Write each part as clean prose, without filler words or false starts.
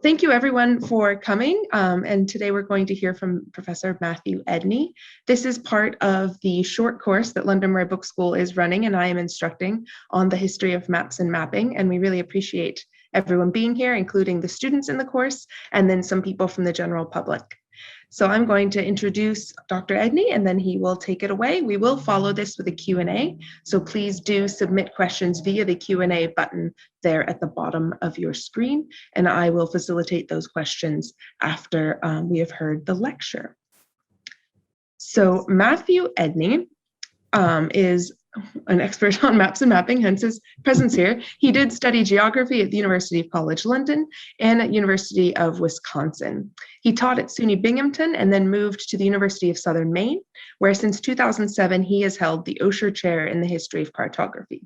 thank you everyone for coming. And today we're going to hear from Professor Matthew Edney. This is part of the short course that London Book School is running, and I am instructing on the history of maps and mapping. And we really appreciate everyone being here, including the students in the course, and then some people from the general public. So I'm going to introduce Dr. Edney, and then he will take it away. We will follow this with a Q&A, so please do submit questions via the Q&A button there at the bottom of your screen, and I will facilitate those questions after we have heard the lecture. So Matthew Edney is an expert on maps and mapping, hence his presence here. He did study geography at the University of College London and at University of Wisconsin. He taught at SUNY Binghamton and then moved to the University of Southern Maine, where since 2007 he has held the Osher Chair in the History of Cartography.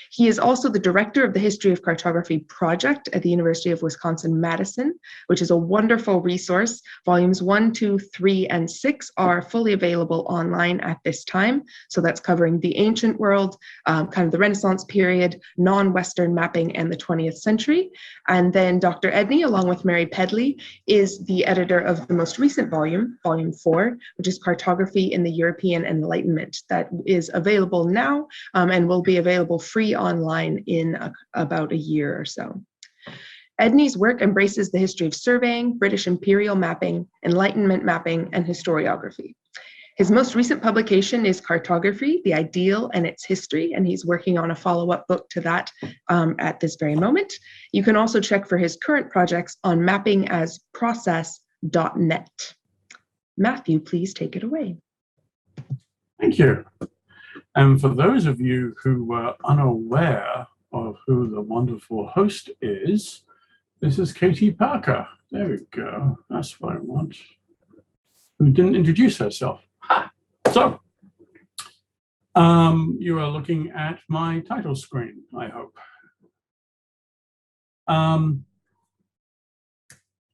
He is also the director of the History of Cartography project at the University of Wisconsin-Madison, which is a wonderful resource. Volumes 1, 2, 3, and 6 are fully available online at this time. So that's covering the ancient world, kind of the Renaissance period, non-Western mapping, and the 20th century. And then Dr. Edney, along with Mary Pedley, is the editor of the most recent volume, Volume 4, which is Cartography in the European Enlightenment, that is available now and will be available free online in about a year or so. Edney's work embraces the history of surveying, British imperial mapping, Enlightenment mapping, and historiography. His most recent publication is Cartography, the Ideal and Its History, and he's working on a follow-up book to that at this very moment. You can also check for his current projects on mappingasprocess.net. Matthew, please take it away. Thank you. And for those of you who were unaware of who the wonderful host is, this is Katie Parker. There we go. That's what I want. Who didn't introduce herself. Ha! So, you are looking at my title screen, I hope.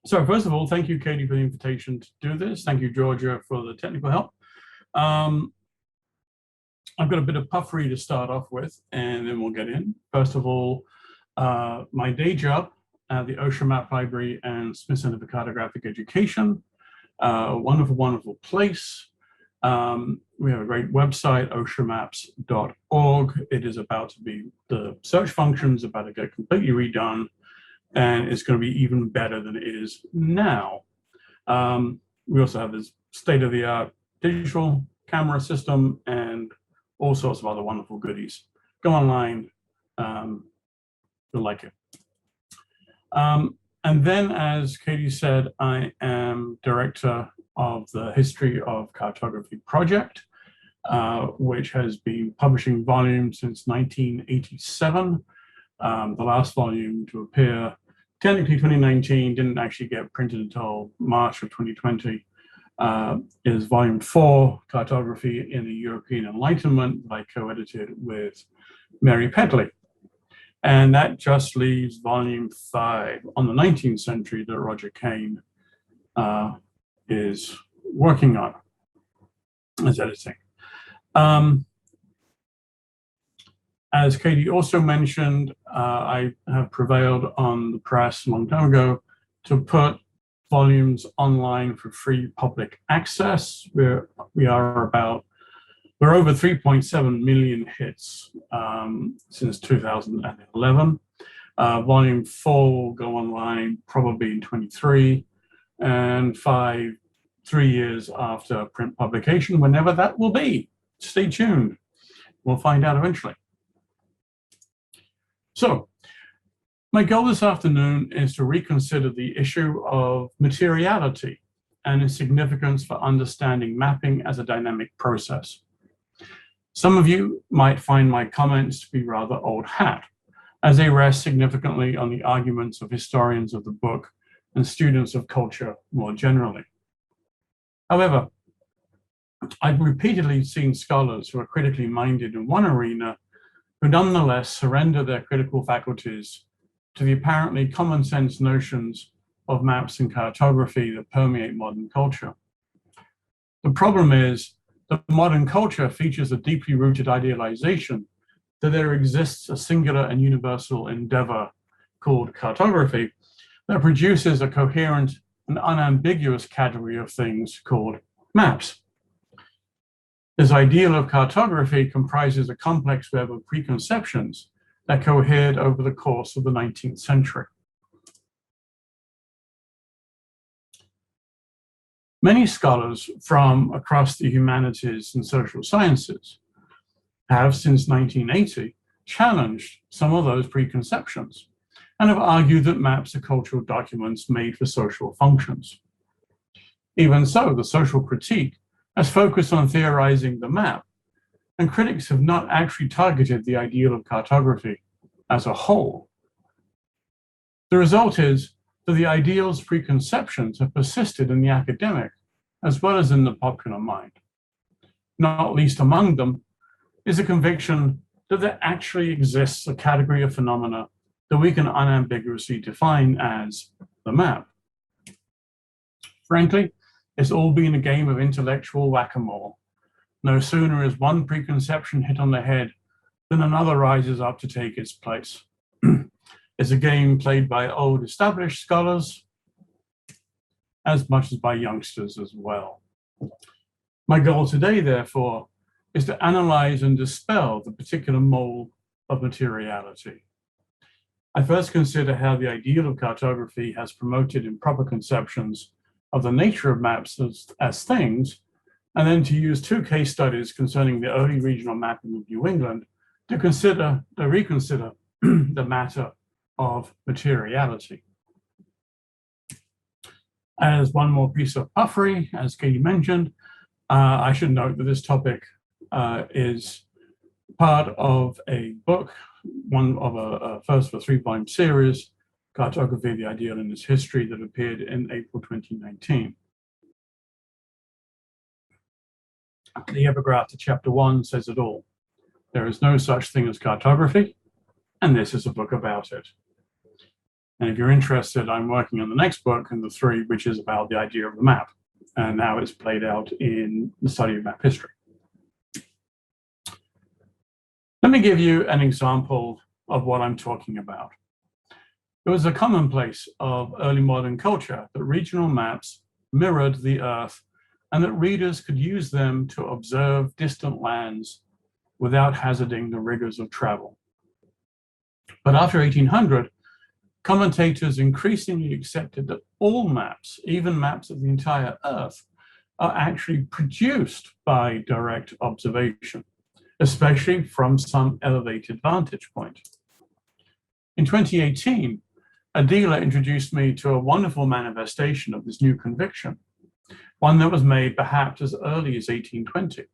So first of all, thank you, Katie, for the invitation to do this. Thank you, Georgia, for the technical help. I've got a bit of puffery to start off with, and then we'll get in. First of all, my day job at the Osher Map Library and Smith Center for Cartographic Education. Wonderful, wonderful place. We have a great website, oshermaps.org. It is about to be, the search function's about to get completely redone, and it's going to be even better than it is now. We also have this state-of-the-art digital camera system and all sorts of other wonderful goodies. Go online, you'll like it. And then, as Katie said, I am director of the History of Cartography project, which has been publishing volumes since 1987. The last volume to appear, technically 2019, didn't actually get printed until March of 2020. Is Volume 4, Cartography in the European Enlightenment, that I co-edited with Mary Pedley. And that just leaves Volume 5 on the 19th century that Roger Kane is working on as editing. As Katie also mentioned, I have prevailed on the press a long time ago to put volumes online for free public access. We're over 3.7 million hits since 2011. Volume 4 will go online probably in 23, and 3 years after print publication, whenever that will be. Stay tuned. We'll find out eventually. So, my goal this afternoon is to reconsider the issue of materiality and its significance for understanding mapping as a dynamic process. Some of you might find my comments to be rather old hat, as they rest significantly on the arguments of historians of the book and students of culture more generally. However, I've repeatedly seen scholars who are critically minded in one arena who nonetheless surrender their critical faculties to the apparently common sense notions of maps and cartography that permeate modern culture. The problem is that modern culture features a deeply rooted idealization that there exists a singular and universal endeavor called cartography that produces a coherent and unambiguous category of things called maps. This ideal of cartography comprises a complex web of preconceptions that cohered over the course of the 19th century. Many scholars from across the humanities and social sciences have, since 1980, challenged some of those preconceptions and have argued that maps are cultural documents made for social functions. Even so, the social critique has focused on theorizing the map, and critics have not actually targeted the ideal of cartography as a whole. The result is that the ideal's preconceptions have persisted in the academic as well as in the popular mind. Not least among them is a conviction that there actually exists a category of phenomena that we can unambiguously define as the map. Frankly, it's all been a game of intellectual whack-a-mole. No sooner is one preconception hit on the head than another rises up to take its place. It's a game played by old established scholars as much as by youngsters as well. My goal today, therefore, is to analyze and dispel the particular mold of materiality. I first consider how the ideal of cartography has promoted improper conceptions of the nature of maps as things, and then to use two case studies concerning the early regional mapping of New England to reconsider the matter of materiality. As one more piece of puffery, as Katie mentioned, I should note that this topic is part of a book, one of a first of a three-volume series, Cartography, the Ideal in Its History, that appeared in April 2019. The epigraph to chapter 1 says it all. There is no such thing as cartography, and this is a book about it. And if you're interested, I'm working on the next book in the 3, which is about the idea of the map and how it's played out in the study of map history. Let me give you an example of what I'm talking about. It was a commonplace of early modern culture that regional maps mirrored the Earth and that readers could use them to observe distant lands without hazarding the rigors of travel. But after 1800, commentators increasingly accepted that all maps, even maps of the entire Earth, are actually produced by direct observation, especially from some elevated vantage point. In 2018, a dealer introduced me to a wonderful manifestation of this new conviction, one that was made perhaps as early as 1820.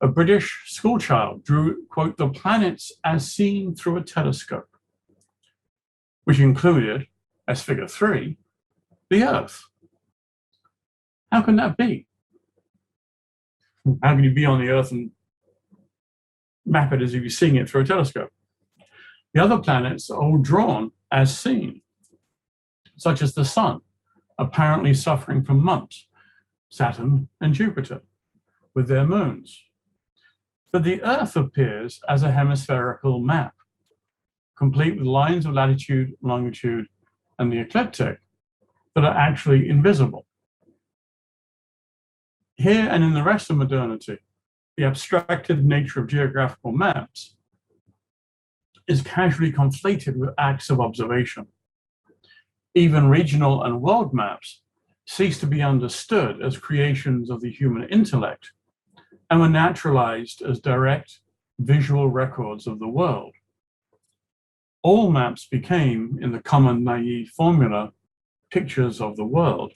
A British schoolchild drew, quote, the planets as seen through a telescope, which included, as figure 3, the Earth. How can that be? How can you be on the Earth and map it as if you're seeing it through a telescope? The other planets are all drawn as seen, such as the Sun, apparently suffering from mumps, Saturn and Jupiter, with their moons. But the Earth appears as a hemispherical map, complete with lines of latitude, longitude, and the ecliptic that are actually invisible. Here and in the rest of modernity, the abstracted nature of geographical maps is casually conflated with acts of observation. Even regional and world maps cease to be understood as creations of the human intellect and were naturalized as direct visual records of the world. All maps became, in the common naive formula, pictures of the world.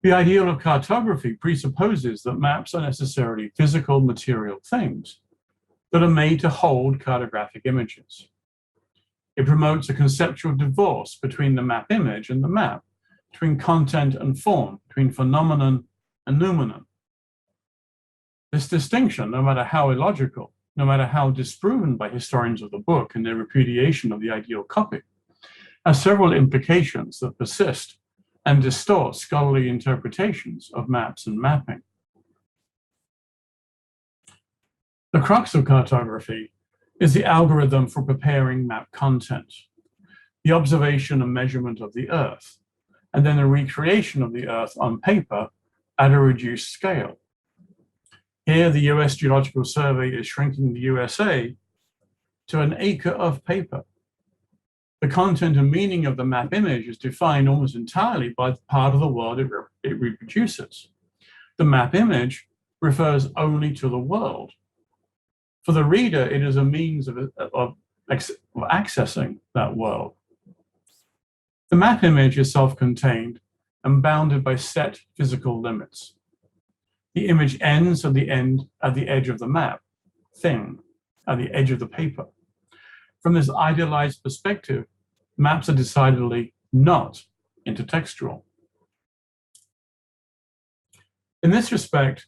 The ideal of cartography presupposes that maps are necessarily physical, material things that are made to hold cartographic images. It promotes a conceptual divorce between the map image and the map, between content and form, between phenomenon and noumenon. This distinction, no matter how illogical, no matter how disproven by historians of the book in their repudiation of the ideal copy, has several implications that persist and distort scholarly interpretations of maps and mapping. The crux of cartography is the algorithm for preparing map content, the observation and measurement of the Earth, and then the recreation of the Earth on paper at a reduced scale. Here, the US Geological Survey is shrinking the USA to an acre of paper. The content and meaning of the map image is defined almost entirely by the part of the world it reproduces. The map image refers only to the world. For the reader, it is a means of accessing that world. The map image is self-contained and bounded by set physical limits. The image ends at the edge of the map, thing, at the edge of the paper. From this idealized perspective, maps are decidedly not intertextual. In this respect,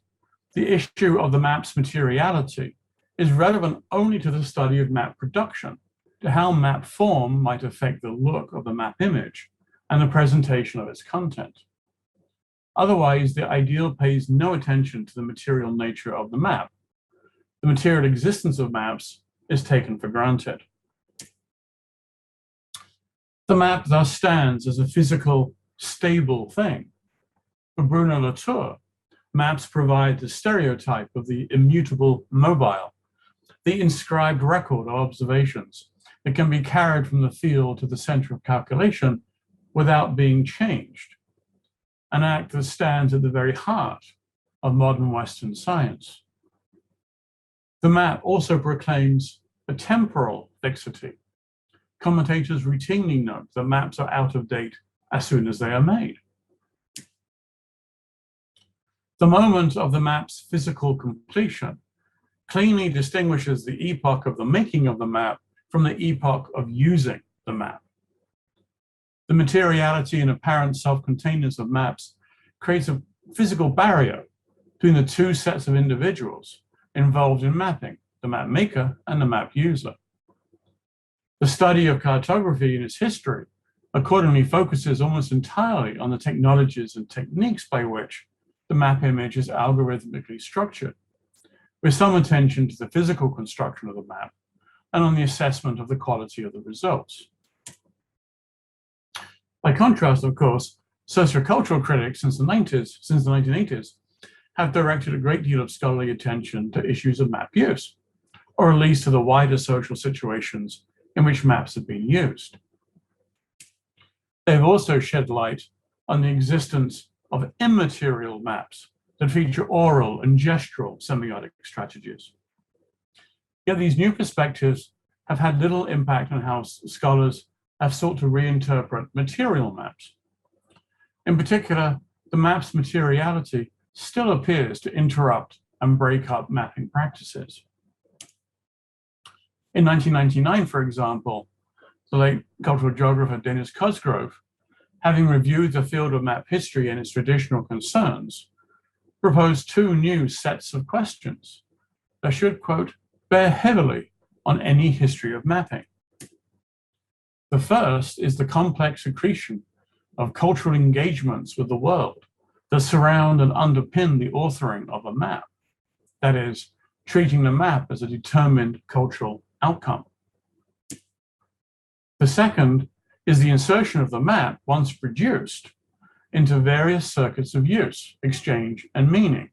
the issue of the map's materiality is relevant only to the study of map production, to how map form might affect the look of the map image and the presentation of its content. Otherwise, the ideal pays no attention to the material nature of the map. The material existence of maps is taken for granted. The map thus stands as a physical, stable thing. For Bruno Latour, maps provide the stereotype of the immutable mobile, the inscribed record of observations that can be carried from the field to the center of calculation without being changed, an act that stands at the very heart of modern Western science. The map also proclaims a temporal fixity. Commentators routinely note that maps are out of date as soon as they are made. The moment of the map's physical completion cleanly distinguishes the epoch of the making of the map from the epoch of using the map. The materiality and apparent self-containedness of maps creates a physical barrier between the two sets of individuals involved in mapping, the map maker and the map user. The study of cartography and its history accordingly focuses almost entirely on the technologies and techniques by which the map image is algorithmically structured, with some attention to the physical construction of the map and on the assessment of the quality of the results. By contrast, of course, sociocultural critics since the 1980s have directed a great deal of scholarly attention to issues of map use, or at least to the wider social situations in which maps have been used. They've also shed light on the existence of immaterial maps that feature oral and gestural semiotic strategies. Yet these new perspectives have had little impact on how scholars have sought to reinterpret material maps. In particular, the map's materiality still appears to interrupt and break up mapping practices. In 1999, for example, the late cultural geographer Dennis Cosgrove, having reviewed the field of map history and its traditional concerns, proposed two new sets of questions that should, quote, bear heavily on any history of mapping. The first is the complex accretion of cultural engagements with the world that surround and underpin the authoring of a map, that is, treating the map as a determined cultural outcome. The second is the insertion of the map, once produced, into various circuits of use, exchange, and meaning.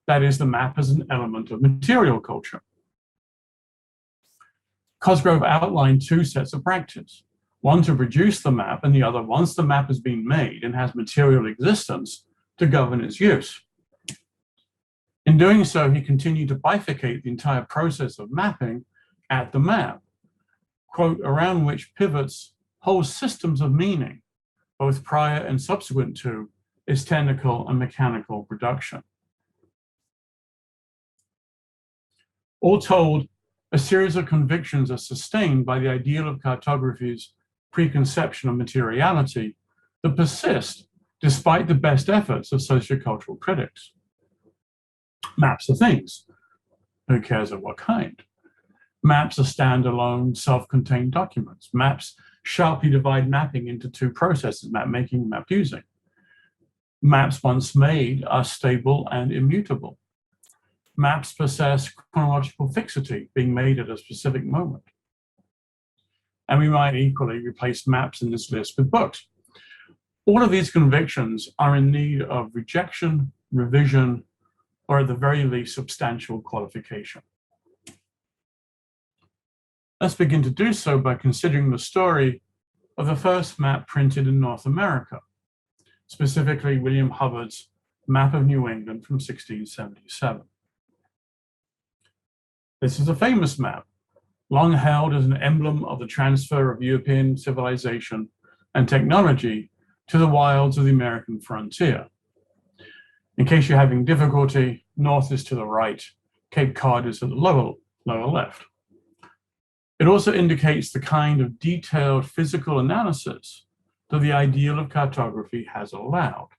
That is, the map as an element of material culture. Cosgrove outlined two sets of practice, one to produce the map and the other, once the map has been made and has material existence, to govern its use. In doing so, he continued to bifurcate the entire process of mapping at the map, quote, around which pivots whole systems of meaning, both prior and subsequent to its technical and mechanical production. All told, a series of convictions are sustained by the ideal of cartography's preconception of materiality that persist despite the best efforts of sociocultural critics. Maps are things. Who cares of what kind? Maps are standalone, self-contained documents. Maps sharply divide mapping into two processes, map making and map using. Maps once made are stable and immutable. Maps possess chronological fixity, being made at a specific moment. and we might equally replace maps in this list with books. All of these convictions are in need of rejection, revision, or at the very least, substantial qualification. Let's begin to do so by considering the story of the first map printed in North America, specifically William Hubbard's Map of New England from 1677. This is a famous map, long held as an emblem of the transfer of European civilization and technology to the wilds of the American frontier. In case you're having difficulty, north is to the right, Cape Cod is at the lower left. It also indicates the kind of detailed physical analysis that the ideal of cartography has allowed.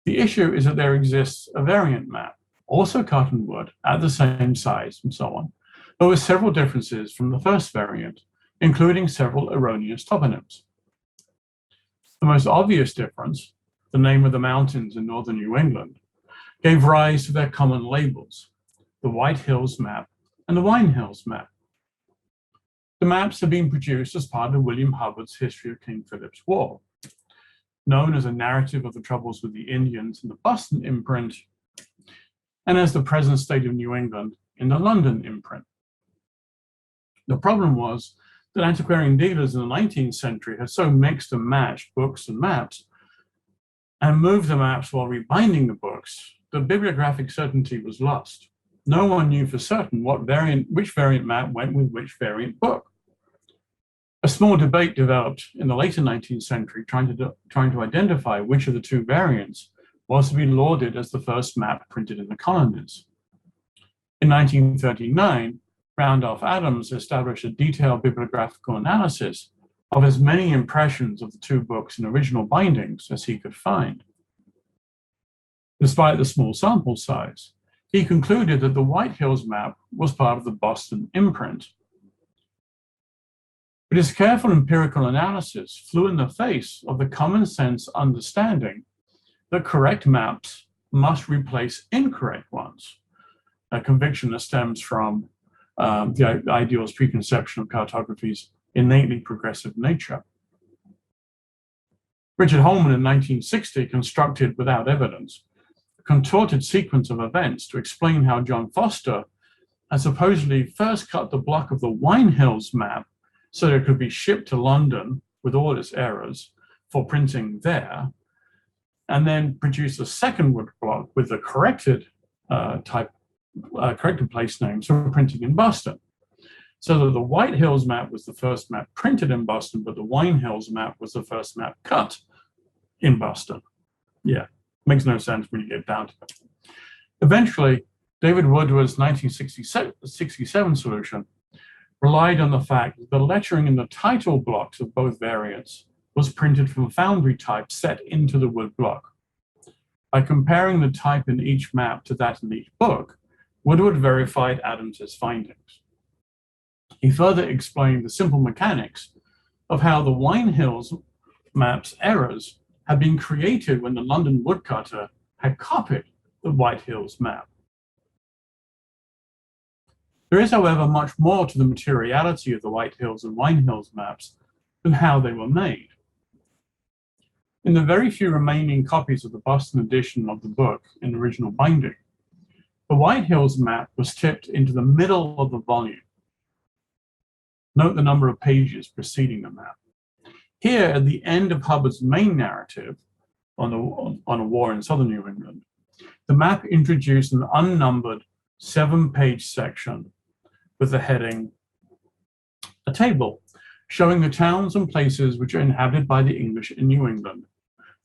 The issue is that there exists a variant map, also cut in wood, at the same size and so on, but with several differences from the first variant, including several erroneous toponyms. The most obvious difference, the name of the mountains in northern New England, gave rise to their common labels, the White Hills map and the Wine Hills map. The maps have been produced as part of William Hubbard's History of King Philip's War, known as a narrative of the troubles with the Indians in the Boston imprint, and as the present state of New England in the London imprint. The problem was that antiquarian dealers in the 19th century had so mixed and matched books and maps and moved the maps while rebinding the books that bibliographic certainty was lost. No one knew for certain which variant map went with which variant book. A small debate developed in the later 19th century trying to identify which of the two variants was to be lauded as the first map printed in the colonies. In 1939, Randolph Adams established a detailed bibliographical analysis of as many impressions of the two books in original bindings as he could find. Despite the small sample size, he concluded that the White Hills map was part of the Boston imprint. But his careful empirical analysis flew in the face of the common sense understanding that correct maps must replace incorrect ones, a conviction that stems from the ideal's preconception of cartography's innately progressive nature. Richard Holman in 1960 constructed, without evidence, a contorted sequence of events to explain how John Foster had supposedly first cut the block of the Wine Hills map so that it could be shipped to London with all its errors for printing there, and then produced a second wood block with the corrected corrected place names for printing in Boston. So that the White Hills map was the first map printed in Boston, but the Wine Hills map was the first map cut in Boston. Yeah, makes no sense when you get down to it. Eventually, David Woodward's 1967 solution relied on the fact that the lettering in the title blocks of both variants was printed from foundry type set into the wood block. By comparing the type in each map to that in each book, Woodward verified Adams's findings. He further explained the simple mechanics of how the Wine Hills map's errors had been created when the London woodcutter had copied the White Hills map. There is, however, much more to the materiality of the White Hills and Wine Hills maps than how they were made. In the very few remaining copies of the Boston edition of the book in original binding, the White Hills map was tipped into the middle of the volume. Note the number of pages preceding the map. Here, at the end of Hubbard's main narrative on a war in southern New England, the map introduced an unnumbered 7-page section with the heading, "A table showing the towns and places which are inhabited by the English in New England.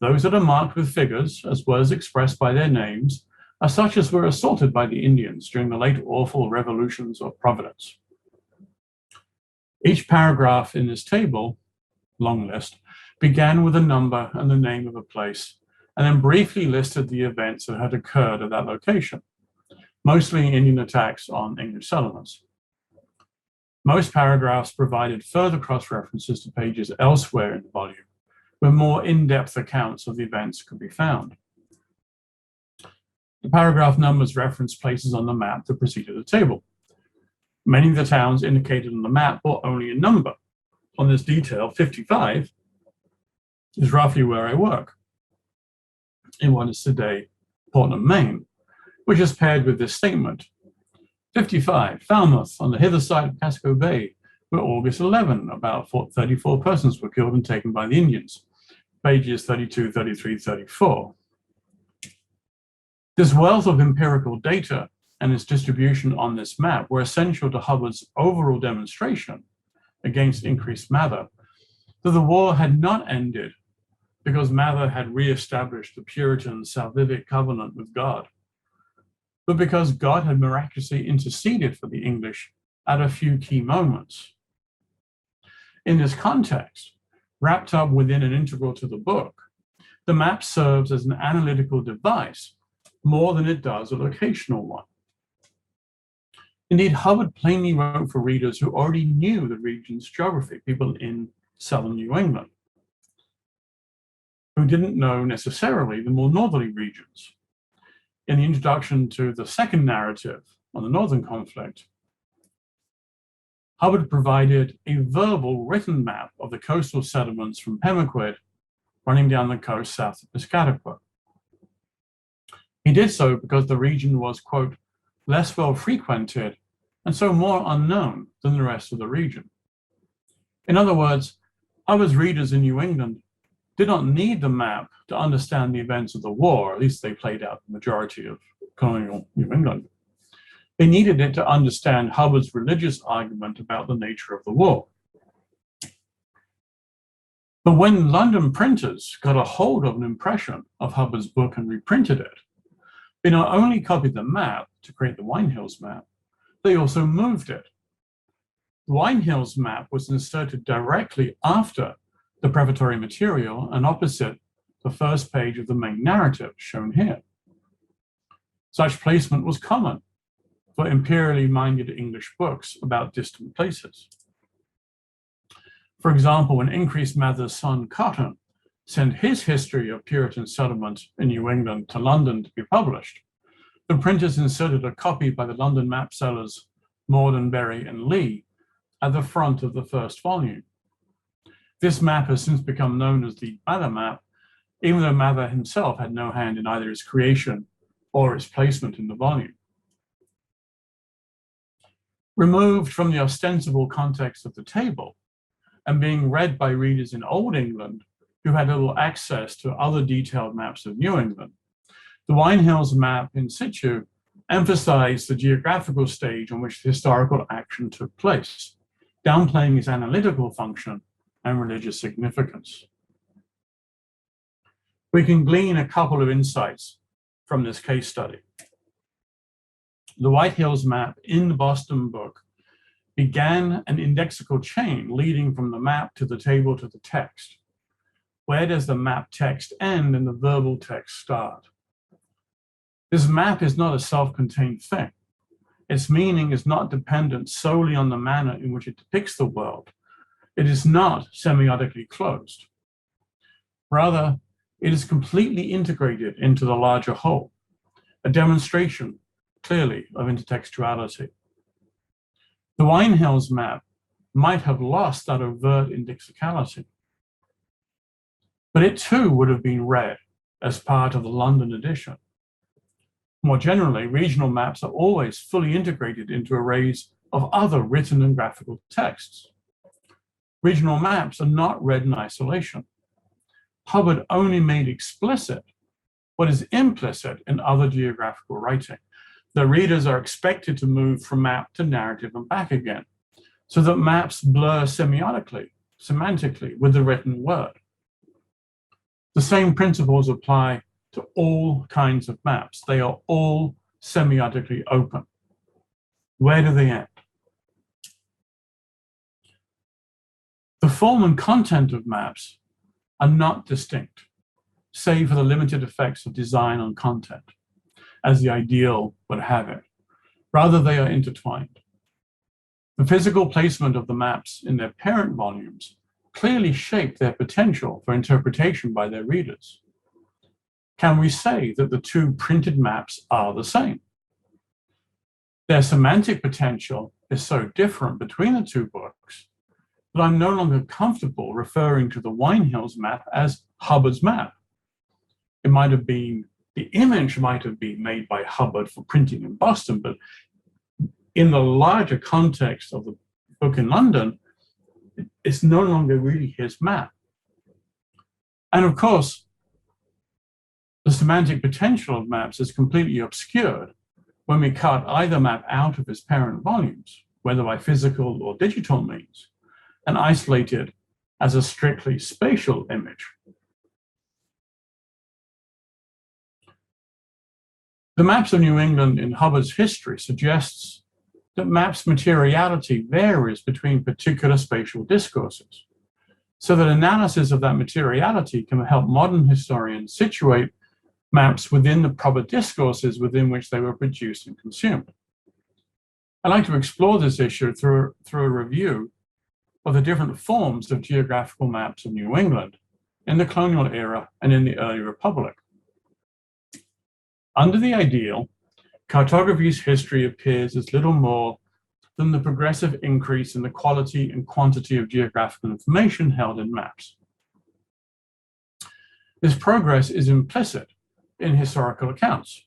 Those that are marked with figures, as well as expressed by their names, are such as were assaulted by the Indians during the late awful revolutions of Providence." Each paragraph in this table, long list, began with a number and the name of a place, and then briefly listed the events that had occurred at that location, mostly Indian attacks on English settlements. Most paragraphs provided further cross-references to pages elsewhere in the volume, where more in-depth accounts of the events could be found. The paragraph numbers reference places on the map that preceded the table. Many of the towns indicated on the map bore only a number. On this detail, 55 is roughly where I work, in what is today Portland, Maine, which is paired with this statement. 55, Falmouth, on the hither side of Casco Bay, where August 11, about 34 persons were killed and taken by the Indians. Pages 32, 33, 34. This wealth of empirical data and its distribution on this map were essential to Hubbard's overall demonstration against increased Mather that the war had not ended because Mather had re-established the Puritan salvific covenant with God, but because God had miraculously interceded for the English at a few key moments. In this context, wrapped up within an integral to the book, the map serves as an analytical device more than it does a locational one. Indeed, Hubbard plainly wrote for readers who already knew the region's geography, people in southern New England, who didn't know necessarily the more northerly regions. In the introduction to the second narrative on the northern conflict, Hubbard provided a verbal written map of the coastal settlements from Pemaquid running down the coast south of Piscataqua. He did so because the region was, quote, less well frequented and so more unknown than the rest of the region. In other words, Hubbard's readers in New England did not need the map to understand the events of the war, at least they played out the majority of colonial New England. They needed it to understand Hubbard's religious argument about the nature of the war. But when London printers got a hold of an impression of Hubbard's book and reprinted it, they not only copied the map to create the Wine Hills map, they also moved it. The Wine Hills map was inserted directly after the prefatory material and opposite the first page of the main narrative shown here. Such placement was common for imperially minded English books about distant places. For example, when Increased Mather's son Cotton sent his history of Puritan settlement in New England to London to be published, the printers inserted a copy by the London map sellers Morden, Berry, and Lee at the front of the first volume. This map has since become known as the Mather map, even though Mather himself had no hand in either its creation or its placement in the volume. Removed from the ostensible context of the table and being read by readers in Old England who had little access to other detailed maps of New England, the Wine Hills map in situ emphasized the geographical stage on which the historical action took place, downplaying its analytical function and religious significance. We can glean a couple of insights from this case study. The White Hills map in the Boston book began an indexical chain leading from the map to the table to the text. Where does the map text end and the verbal text start? This map is not a self-contained thing. Its meaning is not dependent solely on the manner in which it depicts the world. It is not semiotically closed. Rather, it is completely integrated into the larger whole, a demonstration, clearly, of intertextuality. The Wine Hills map might have lost that overt indexicality, but it too would have been read as part of the London edition. More generally, regional maps are always fully integrated into arrays of other written and graphical texts. Regional maps are not read in isolation. Hubbard only made explicit what is implicit in other geographical writing. The readers are expected to move from map to narrative and back again, so that maps blur semiotically, semantically, with the written word. The same principles apply to all kinds of maps. They are all semiotically open. Where do they end? The form and content of maps are not distinct, save for the limited effects of design on content, as the ideal would have it. Rather, they are intertwined. The physical placement of the maps in their parent volumes clearly shape their potential for interpretation by their readers. Can we say that the two printed maps are the same? Their semantic potential is so different between the two books that I'm no longer comfortable referring to the Wine Hills map as Hubbard's map. It might have been, the image might have been made by Hubbard for printing in Boston, but in the larger context of the book in London, it's no longer really his map. And of course, the semantic potential of maps is completely obscured when we cut either map out of its parent volumes, whether by physical or digital means, and isolate it as a strictly spatial image. The maps of New England in Hubbard's history suggests that maps' materiality varies between particular spatial discourses, so that analysis of that materiality can help modern historians situate maps within the proper discourses within which they were produced and consumed. I'd like to explore this issue through a review of the different forms of geographical maps of New England in the colonial era and in the early Republic. Under the ideal, cartography's history appears as little more than the progressive increase in the quality and quantity of geographical information held in maps. This progress is implicit in historical accounts,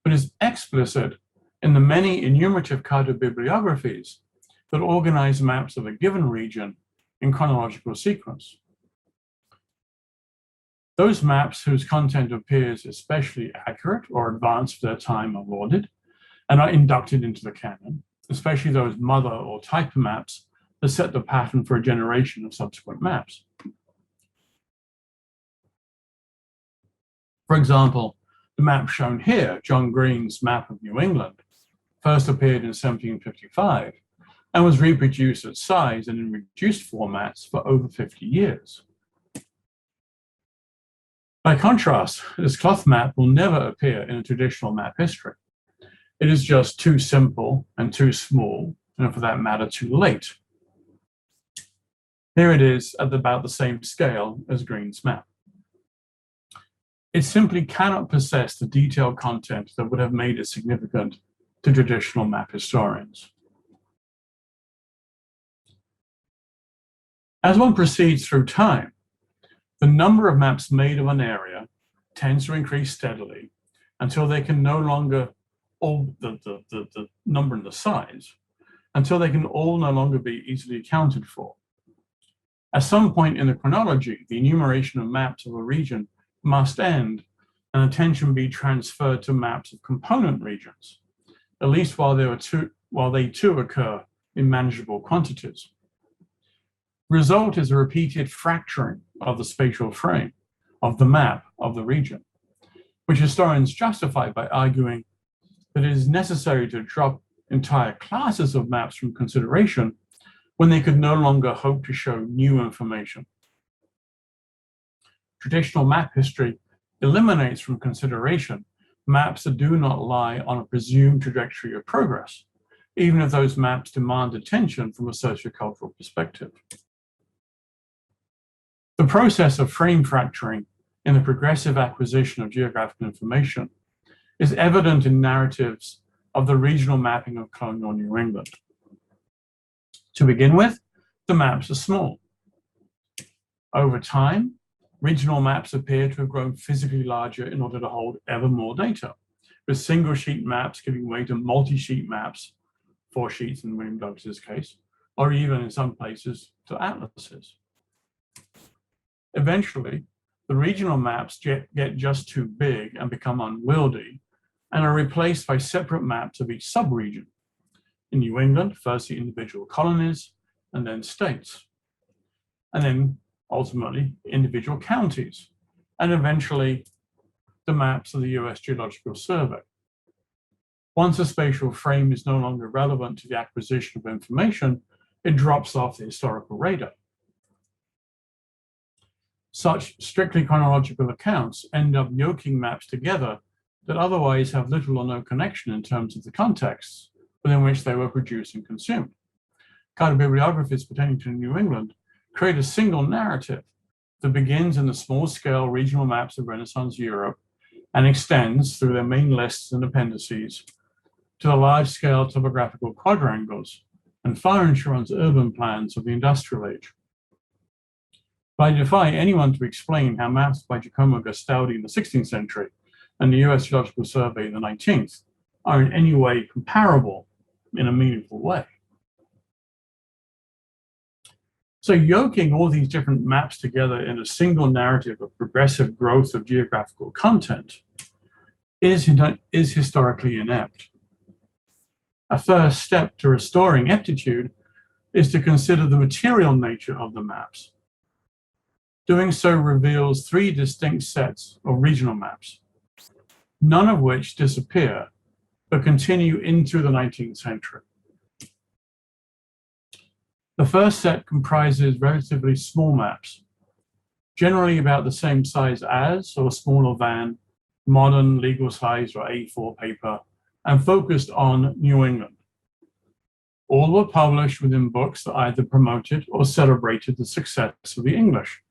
but is explicit in the many enumerative cartobibliographies that organize maps of a given region in chronological sequence. Those maps whose content appears especially accurate or advanced for their time are lauded and are inducted into the canon, especially those mother or type maps that set the pattern for a generation of subsequent maps. For example, the map shown here, John Green's map of New England, first appeared in 1755 and was reproduced at size and in reduced formats for over 50 years. By contrast, this cloth map will never appear in a traditional map history. It is just too simple and too small, and for that matter, too late. Here it is at about the same scale as Green's map. It simply cannot possess the detailed content that would have made it significant to traditional map historians. As one proceeds through time, the number of maps made of an area tends to increase steadily until they can no longer, the number and the size, until they can all no longer be easily accounted for. At some point in the chronology, the enumeration of maps of a region must end and attention be transferred to maps of component regions, at least while they too occur in manageable quantities. The result is a repeated fracturing of the spatial frame of the map of the region, which historians justify by arguing that it is necessary to drop entire classes of maps from consideration when they could no longer hope to show new information. Traditional map history eliminates from consideration maps that do not lie on a presumed trajectory of progress, even if those maps demand attention from a sociocultural perspective. The process of frame fracturing in the progressive acquisition of geographical information is evident in narratives of the regional mapping of colonial New England. To begin with, the maps are small. Over time, regional maps appear to have grown physically larger in order to hold ever more data, with single sheet maps giving way to multi-sheet maps, 4 sheets in William Douglas's case, or even in some places to atlases. Eventually, the regional maps get just too big and become unwieldy and are replaced by separate maps of each sub-region. In New England, first the individual colonies and then states, and then ultimately individual counties, and eventually the maps of the US Geological Survey. Once a spatial frame is no longer relevant to the acquisition of information, it drops off the historical radar. Such strictly chronological accounts end up yoking maps together that otherwise have little or no connection in terms of the contexts within which they were produced and consumed. Cartobibliographies pertaining to New England create a single narrative that begins in the small-scale regional maps of Renaissance Europe and extends through their main lists and appendices to the large-scale topographical quadrangles and fire insurance urban plans of the industrial age. But I defy anyone to explain how maps by Giacomo Guastaudi in the 16th century and the US Geological Survey in the 19th are in any way comparable in a meaningful way. So yoking all these different maps together in a single narrative of progressive growth of geographical content is historically inept. A first step to restoring aptitude is to consider the material nature of the maps. Doing so reveals three distinct sets of regional maps, none of which disappear but continue into the 19th century. The first set comprises relatively small maps, generally about the same size as or smaller than modern legal size or A4 paper, and focused on New England. All were published within books that either promoted or celebrated the success of the English,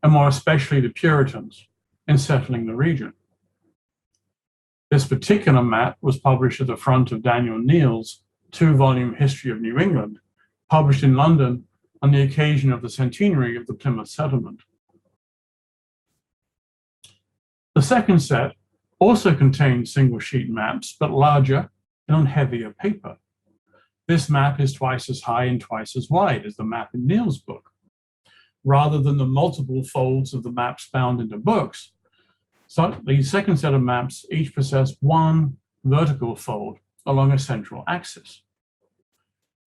and more especially the Puritans, in settling the region. This particular map was published at the front of Daniel Neal's 2-volume History of New England, published in London on the occasion of the centenary of the Plymouth settlement. The second set also contains single-sheet maps, but larger and on heavier paper. This map is twice as high and twice as wide as the map in Neal's book. Rather than the multiple folds of the maps bound into books, so the second set of maps each possess one vertical fold along a central axis.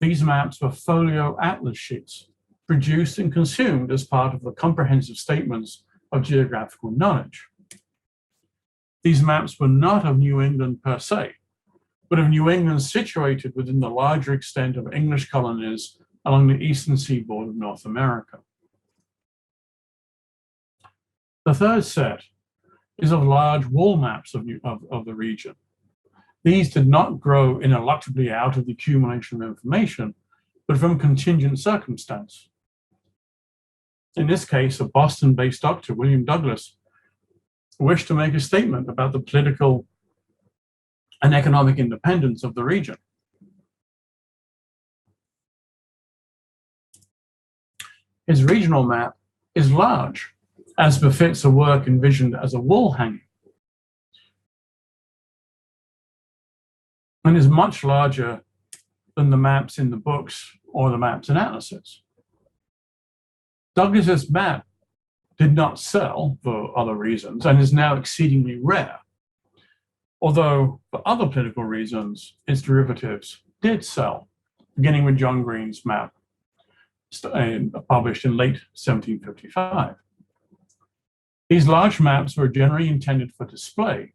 These maps were folio atlas sheets, produced and consumed as part of the comprehensive statements of geographical knowledge. These maps were not of New England per se, but of New England situated within the larger extent of English colonies along the eastern seaboard of North America. The third set is of large wall maps of the region. These did not grow ineluctably out of the accumulation of information, but from contingent circumstance. In this case, a Boston-based doctor, William Douglas, wished to make a statement about the political and economic independence of the region. His regional map is large, as befits a work envisioned as a wall hanging, and is much larger than the maps in the books or the maps in atlases. Douglas's map did not sell for other reasons and is now exceedingly rare, although for other political reasons, its derivatives did sell, beginning with John Green's map, published in late 1755. These large maps were generally intended for display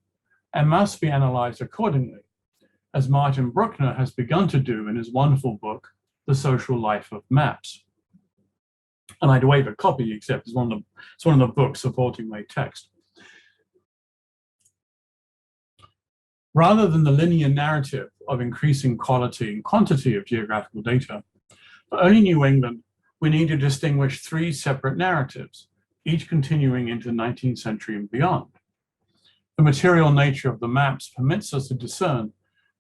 and must be analyzed accordingly, as Martin Bruckner has begun to do in his wonderful book, The Social Life of Maps. And I'd waive a copy, except it's one of the books supporting my text. Rather than the linear narrative of increasing quality and quantity of geographical data, for early New England, we need to distinguish three separate narratives, each continuing into the 19th century and beyond. The material nature of the maps permits us to discern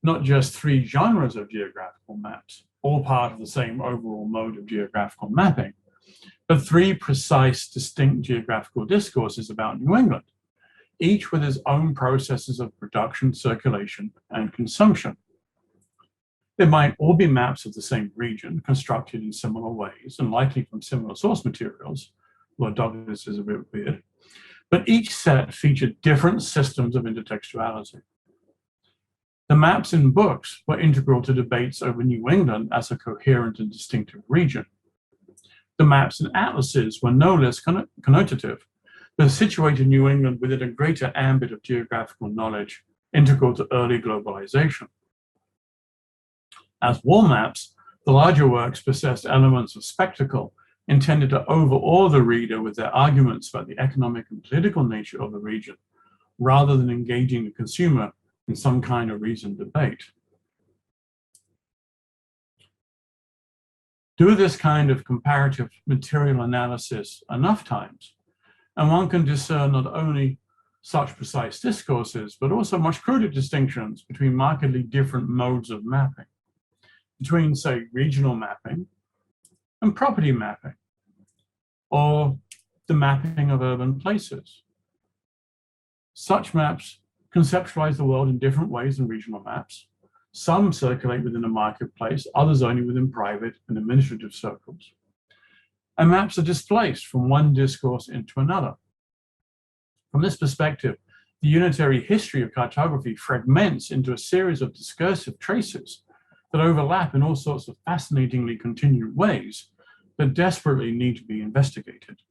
not just three genres of geographical maps, all part of the same overall mode of geographical mapping, but three precise, distinct geographical discourses about New England, each with its own processes of production, circulation, and consumption. They might all be maps of the same region, constructed in similar ways and likely from similar source materials, although Douglas is a bit weird, but each set featured different systems of intertextuality. The maps in books were integral to debates over New England as a coherent and distinctive region. The maps in atlases were no less connotative, but situated New England within a greater ambit of geographical knowledge integral to early globalization. As wall maps, the larger works possessed elements of spectacle intended to overawe the reader with their arguments about the economic and political nature of the region, rather than engaging the consumer in some kind of reasoned debate. Do this kind of comparative material analysis enough times, and one can discern not only such precise discourses, but also much cruder distinctions between markedly different modes of mapping, between, say, regional mapping and property mapping, or the mapping of urban places. Such maps conceptualize the world in different ways than regional maps. Some circulate within a marketplace, others only within private and administrative circles. And maps are displaced from one discourse into another. From this perspective, the unitary history of cartography fragments into a series of discursive traces that overlap in all sorts of fascinatingly continued ways that desperately need to be investigated.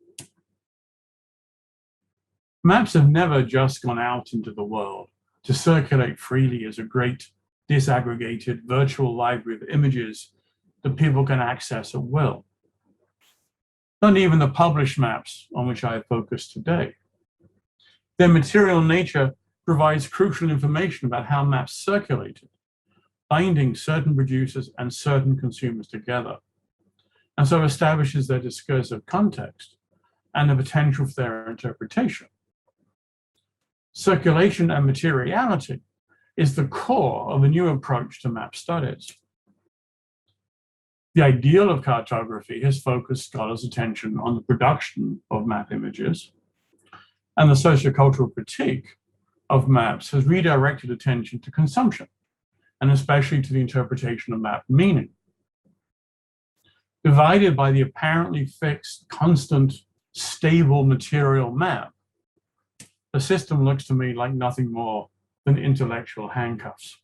Maps have never just gone out into the world to circulate freely as a great disaggregated virtual library of images that people can access at will. Not even the published maps on which I focus today. Their material nature provides crucial information about how maps circulated, binding certain producers and certain consumers together, and so establishes their discursive context and the potential for their interpretation. Circulation and materiality is the core of a new approach to map studies. The ideal of cartography has focused scholars' attention on the production of map images, and the sociocultural critique of maps has redirected attention to consumption, and especially to the interpretation of map meaning. Divided by the apparently fixed, constant, stable material map, the system looks to me like nothing more than intellectual handcuffs.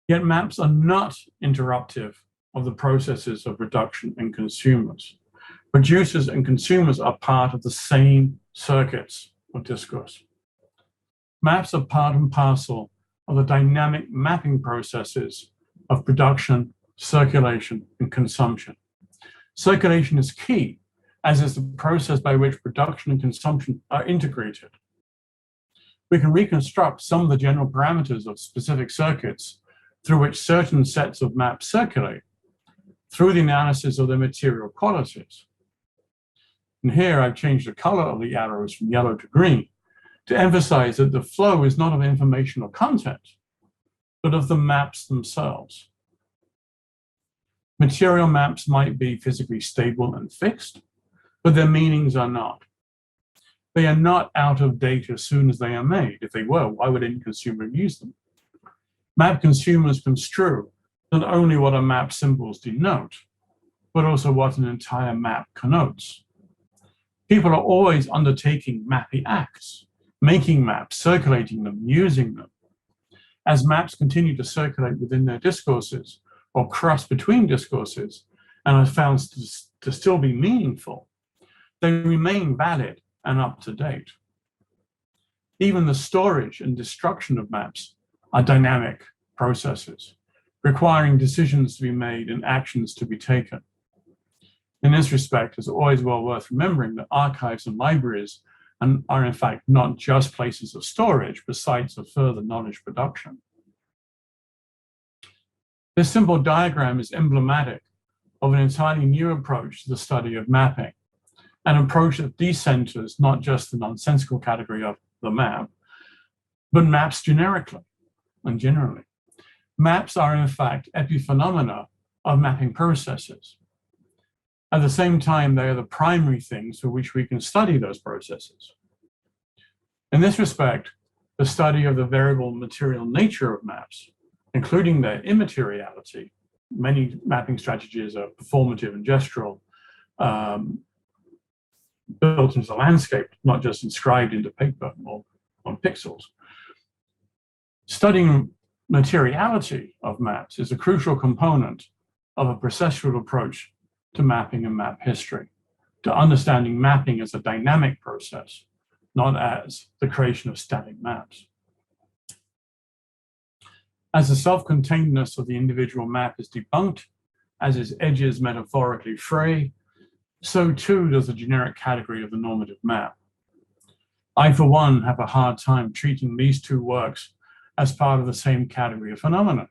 Yet maps are not interruptive of the processes of production and consumers. Producers and consumers are part of the same circuits of discourse. Maps are part and parcel of the dynamic mapping processes of production, circulation, and consumption. Circulation is key, as is the process by which production and consumption are integrated. We can reconstruct some of the general parameters of specific circuits through which certain sets of maps circulate through the analysis of their material qualities. And here I've changed the color of the arrows from yellow to green to emphasize that the flow is not of information or content, but of the maps themselves. Material maps might be physically stable and fixed, but their meanings are not. They are not out of date as soon as they are made. If they were, why would any consumer use them? Map consumers construe not only what a map symbols denote, but also what an entire map connotes. People are always undertaking mappy acts, making maps, circulating them, using them. As maps continue to circulate within their discourses or cross between discourses and are found to still be meaningful, they remain valid and up to date. Even the storage and destruction of maps are dynamic processes, requiring decisions to be made and actions to be taken. In this respect, it's always well worth remembering that archives and libraries are in fact not just places of storage, but sites of further knowledge production. This simple diagram is emblematic of an entirely new approach to the study of mapping, an approach that decenters not just the nonsensical category of the map, but maps generically and generally. Maps are in fact epiphenomena of mapping processes. At the same time, they are the primary things for which we can study those processes. In this respect, the study of the variable material nature of maps, including their immateriality, many mapping strategies are performative and gestural, built into the landscape, not just inscribed into paper or on pixels. Studying materiality of maps is a crucial component of a processual approach to mapping and map history, to understanding mapping as a dynamic process, not as the creation of static maps. As the self-containedness of the individual map is debunked, as its edges metaphorically fray, so too does the generic category of the normative map. I, for one, have a hard time treating these two works as part of the same category of phenomena.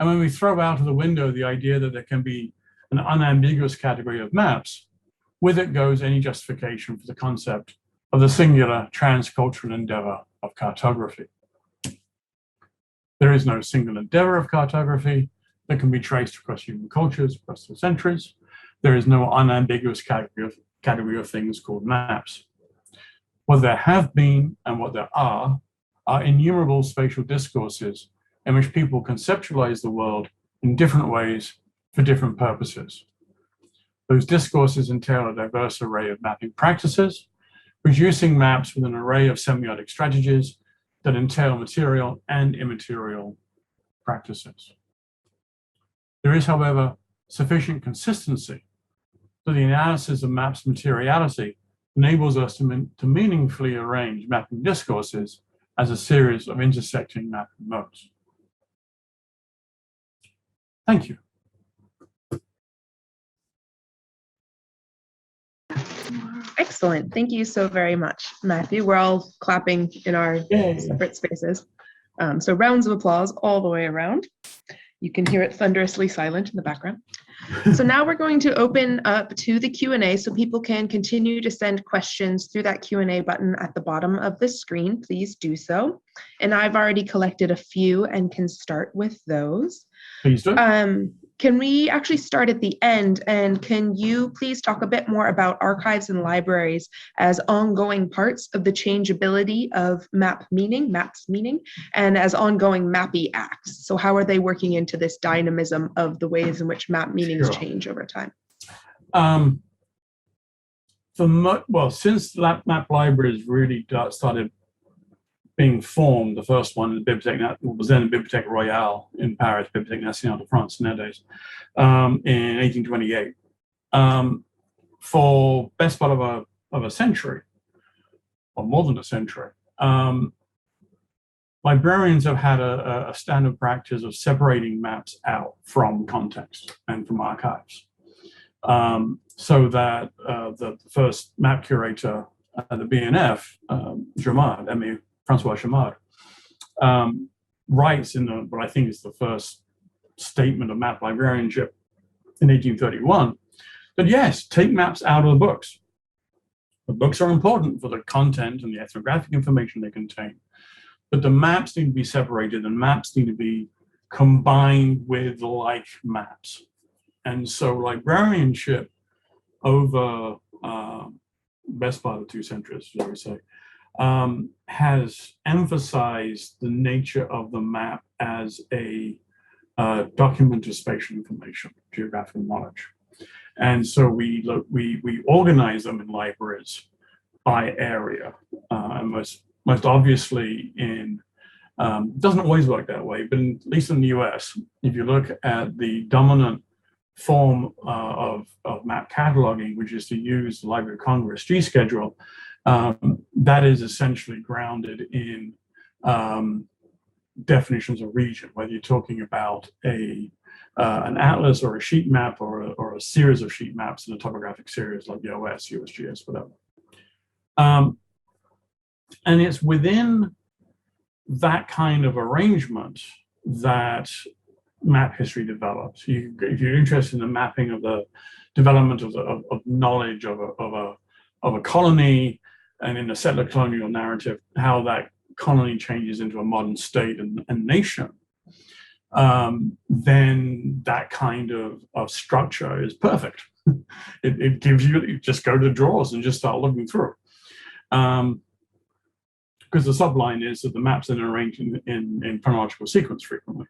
And when we throw out of the window the idea that there can be an unambiguous category of maps, with it goes any justification for the concept of the singular transcultural endeavor of cartography. There is no single endeavor of cartography that can be traced across human cultures, across the centuries. There is no unambiguous category of things called maps. What there have been and what there are innumerable spatial discourses in which people conceptualize the world in different ways for different purposes. Those discourses entail a diverse array of mapping practices, producing maps with an array of semiotic strategies that entail material and immaterial practices. There is, however, sufficient consistency that the analysis of maps materiality enables us to meaningfully arrange mapping discourses as a series of intersecting mapping modes. Thank you. Excellent. Thank you so very much, Matthew. We're all clapping in our separate spaces. So rounds of applause all the way around. You can hear it thunderously silent in the background. So now we're going to open up to the Q&A so people can continue to send questions through that Q&A button at the bottom of the screen. Please do so. And I've already collected a few and can start with those. Please do. Can we actually start at the end? And can you please talk a bit more about archives and libraries as ongoing parts of the changeability of maps meaning, and as ongoing mappy acts? So how are they working into this dynamism of the ways in which map meanings change over time? Since map libraries really started being formed, the first one in the Bibliothèque was then the Bibliothèque Royale in Paris, Bibliothèque Nationale de France nowadays, in 1828. For best part of a century, or more than a century, librarians have had a standard practice of separating maps out from context and from archives. So that the first map curator at the BNF, Germard, Francois Chamard, writes in what I think is the first statement of map librarianship in 1831, that yes, take maps out of the books. The books are important for the content and the ethnographic information they contain, but the maps need to be separated and maps need to be combined with like maps. And so librarianship over best part of 2 centuries, shall we say, has emphasized the nature of the map as a document of spatial information, geographical knowledge. And so we organize them in libraries by area. And most obviously doesn't always work that way, but at least in the US, if you look at the dominant form of map cataloging, which is to use the Library of Congress G schedule, that is essentially grounded in definitions of region, whether you're talking about an atlas or a sheet map or a series of sheet maps in a topographic series like the OS, USGS, whatever. And it's within that kind of arrangement that map history develops. If you're interested in the mapping of the development of knowledge of a colony, and in the settler colonial narrative, how that colony changes into a modern state and nation, then that kind of structure is perfect. It gives you just go to the drawers and just start looking through. Because the subline is that the maps are arranged in chronological sequence frequently.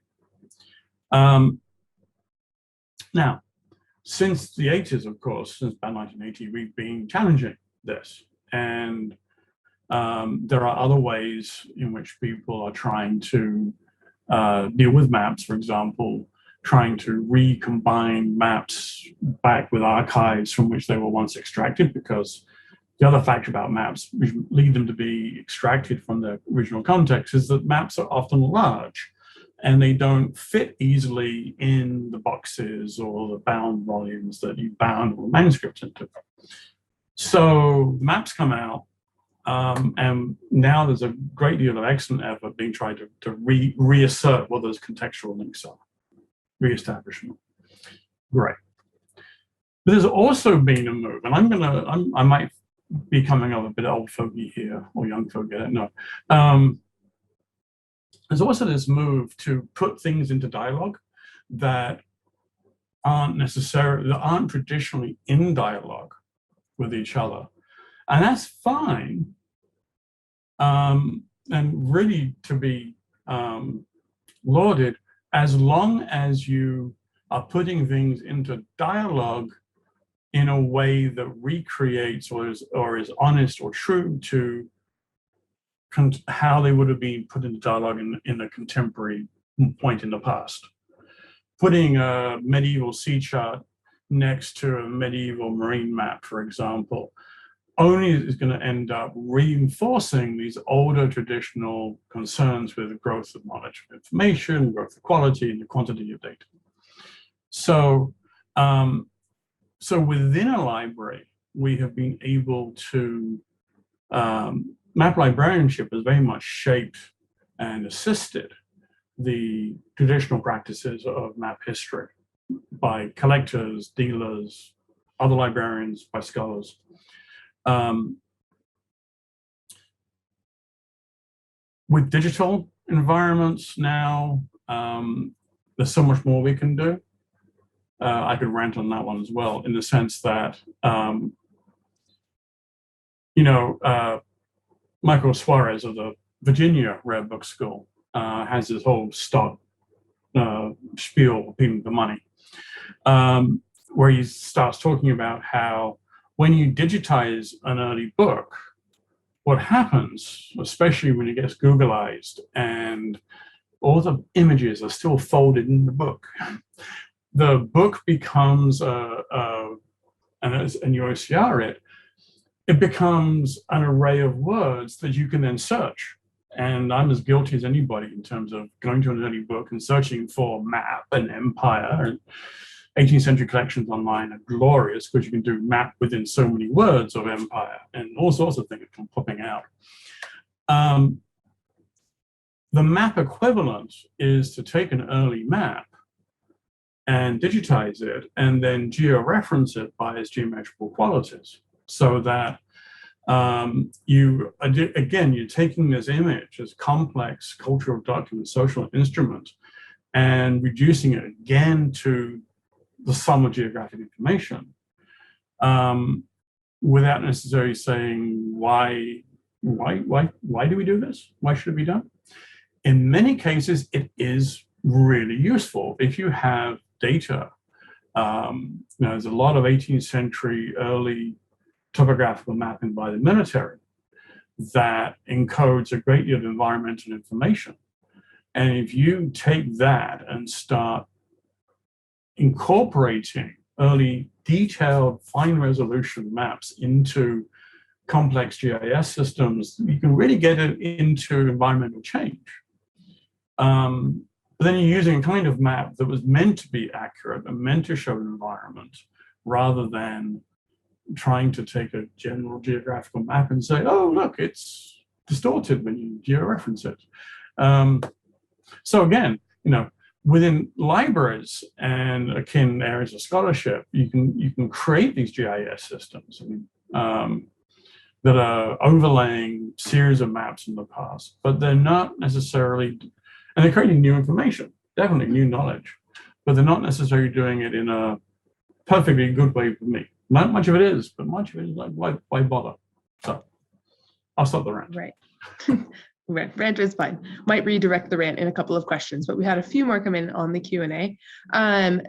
Now, since the 80s, of course, since about 1980, we've been challenging this. And there are other ways in which people are trying to deal with maps, for example, trying to recombine maps back with archives from which they were once extracted, because the other fact about maps, which lead them to be extracted from their original context, is that maps are often large and they don't fit easily in the boxes or the bound volumes that you bound all manuscripts into. So maps come out, and now there's a great deal of excellent effort being tried to reassert what those contextual links are, reestablish them. Great. But there's also been a move, and I might becoming of a bit old fogey here, or young fogey, I don't know. There's also this move to put things into dialogue that aren't traditionally in dialogue with each other. And that's fine, and really to be lauded, as long as you are putting things into dialogue in a way that recreates or is honest or true to how they would have been put into dialogue in a contemporary point in the past. Putting a medieval sea chart next to a medieval marine map, for example, only is going to end up reinforcing these older traditional concerns with the growth of knowledge of information, growth of quality, and the quantity of data. So, so within a library, we have been able to, map librarianship has very much shaped and assisted the traditional practices of map history by collectors, dealers, other librarians, by scholars. With digital environments now, there's so much more we can do. I could rant on that one as well, in the sense that, Michael Suarez of the Virginia Rare Book School has this whole spiel, people the money, where he starts talking about how when you digitize an early book, what happens, especially when it gets Googleized and all the images are still folded in the book, the book becomes, and you OCR it becomes an array of words that you can then search. And I'm as guilty as anybody in terms of going to an early book and searching for map and empire. And 18th century collections online are glorious because you can do map within so many words of empire and all sorts of things come popping out. The map equivalent is to take an early map and digitize it and then georeference it by its geometrical qualities, so that you're taking this image, this complex cultural document, social instrument, and reducing it again to the sum of geographic information, without necessarily saying why do we do this? Why should it be done? In many cases, it is really useful if you have data. There's a lot of 18th century early topographical mapping by the military that encodes a great deal of environmental information. And if you take that and start incorporating early detailed fine resolution maps into complex GIS systems, you can really get it into environmental change. But then you're using a kind of map that was meant to be accurate and meant to show an environment, rather than trying to take a general geographical map and say, oh, look, it's distorted when you georeference it. So again, within libraries and akin areas of scholarship, you can create these GIS systems that are overlaying series of maps in the past, but they're not necessarily, and they're creating new information, definitely new knowledge, but they're not necessarily doing it in a perfectly good way for me. Not much of it is, but much of it is like, why bother? So I'll stop the rant. Right. Rant is fine. Might redirect the rant in a couple of questions, but we had a few more come in on the Q&A.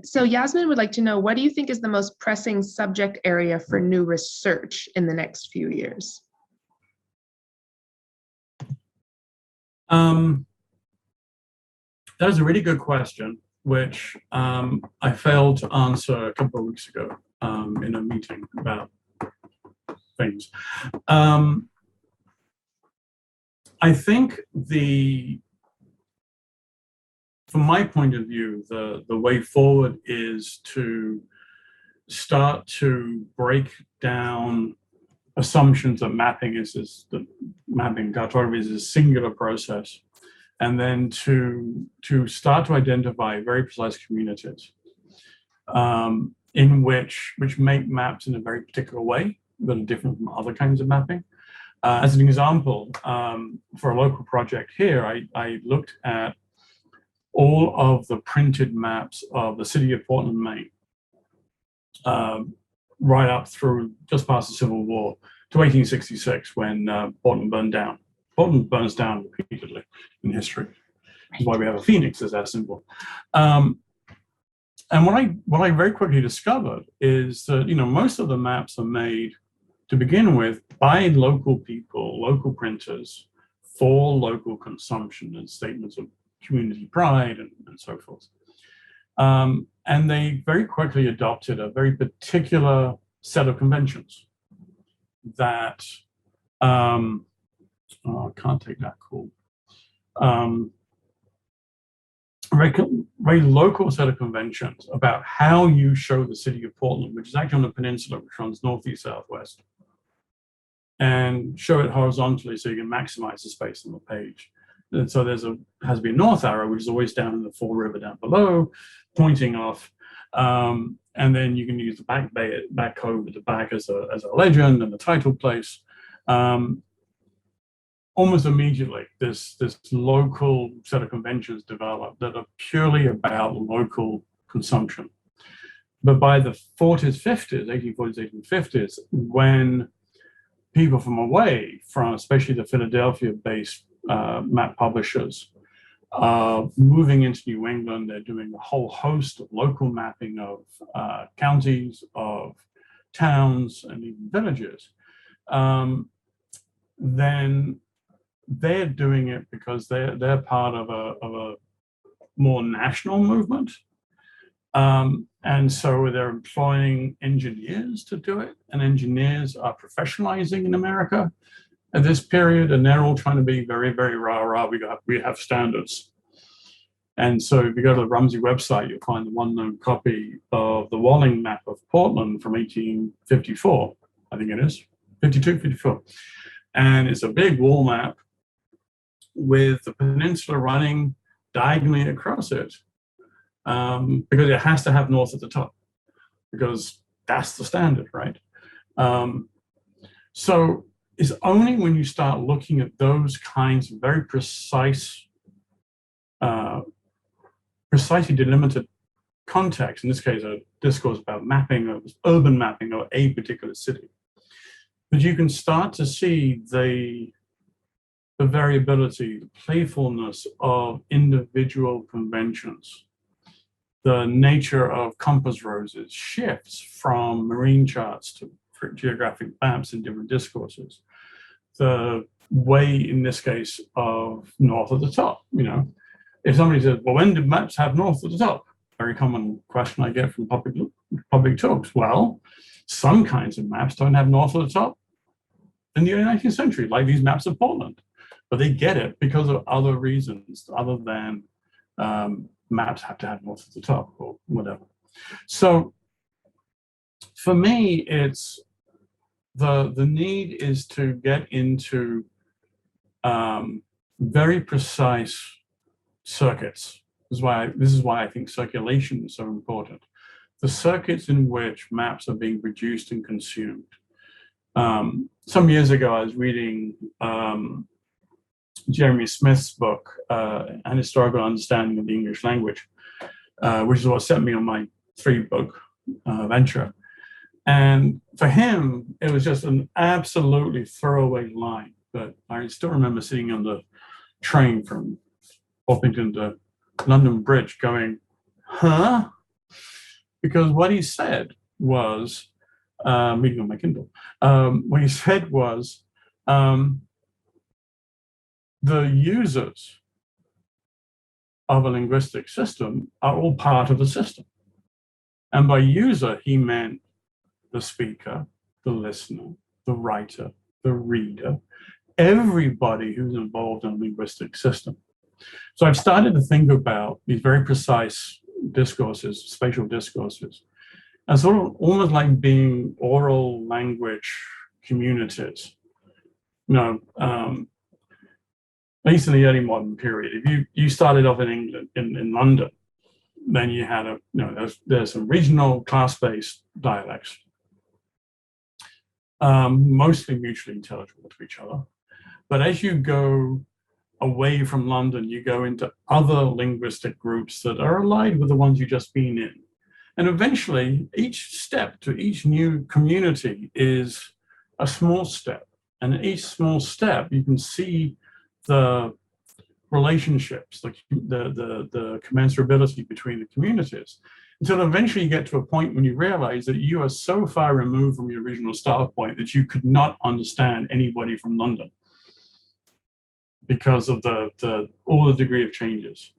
So Yasmin would like to know, what do you think is the most pressing subject area for new research in the next few years? That is a really good question, which I failed to answer a couple of weeks ago in a meeting about things. I think from my point of view, the way forward is to start to break down assumptions that mapping cartography is a singular process, and then to start to identify very precise communities in which make maps in a very particular way, that are different from other kinds of mapping. As an example, for a local project here, I looked at all of the printed maps of the city of Portland, Maine, right up through just past the Civil War to 1866, when Portland burned down. Portland burns down repeatedly in history. That's why we have a phoenix as our symbol. And what I very quickly discovered is that, you know, most of the maps are made to begin with by local people, local printers, for local consumption and statements of community pride and so forth. And they very quickly adopted a very particular set of conventions that, oh, I can't take that call. Very local set of conventions about how you show the city of Portland, which is actually on a peninsula which runs northeast, southwest, and show it horizontally so you can maximize the space on the page. And so has to be a north arrow, which is always down in the Fall River down below, pointing off. And then you can use the back cove at the back as a legend and the title place. Almost immediately, this local set of conventions developed that are purely about local consumption. But by the 40s, 50s, 1840s, 1850s, when people from away from, especially the Philadelphia-based map publishers, moving into New England, they're doing a whole host of local mapping of counties, of towns, and even villages. Then they're doing it because they're part of a more national movement. And so they're employing engineers to do it, and engineers are professionalizing in America at this period, and they're all trying to be very, very rah-rah, we have standards. And so if you go to the Rumsey website, you'll find the one-known copy of the Walling map of Portland from 1854, I think it is, 52, 54. And it's a big wall map with the peninsula running diagonally across it, because it has to have north at the top, because that's the standard, right? So it's only when you start looking at those kinds of very precise, precisely delimited context, in this case, a discourse about mapping, of urban mapping of a particular city, that you can start to see the variability, the playfulness of individual conventions. The nature of compass roses shifts from marine charts to geographic maps in different discourses. The way, in this case, of north at the top, you know, if somebody says, well, when did maps have north at the top? Very common question I get from public talks. Well, some kinds of maps don't have north at the top in the early 19th century, like these maps of Portland. But they get it because of other reasons other than maps have to have north at the top or whatever. So for me, it's the need is to get into very precise circuits. This is why I think circulation is so important. The circuits in which maps are being produced and consumed. Some years ago, I was reading Jeremy Smith's book, An Historical Understanding of the English Language, which is what set me on my 3-book venture. And for him, it was just an absolutely throwaway line. But I still remember sitting on the train from Orpington to London Bridge going, huh? Because what he said was, reading on my Kindle, what he said was, the users of a linguistic system are all part of the system. And by user, he meant the speaker, the listener, the writer, the reader, everybody who's involved in a linguistic system. So I've started to think about these very precise discourses, spatial discourses, and sort of almost like being oral language communities. You know, at least in the early modern period, if you started off in England, in London, then you had there's some regional class-based dialects. mostly mutually intelligible to each other. But as you go away from London, you go into other linguistic groups that are allied with the ones you've just been in. And eventually, each step to each new community is a small step. And in each small step, you can see the relationships, the commensurability between the communities, until eventually you get to a point when you realize that you are so far removed from your original start point that you could not understand anybody from London because of all the degree of changes.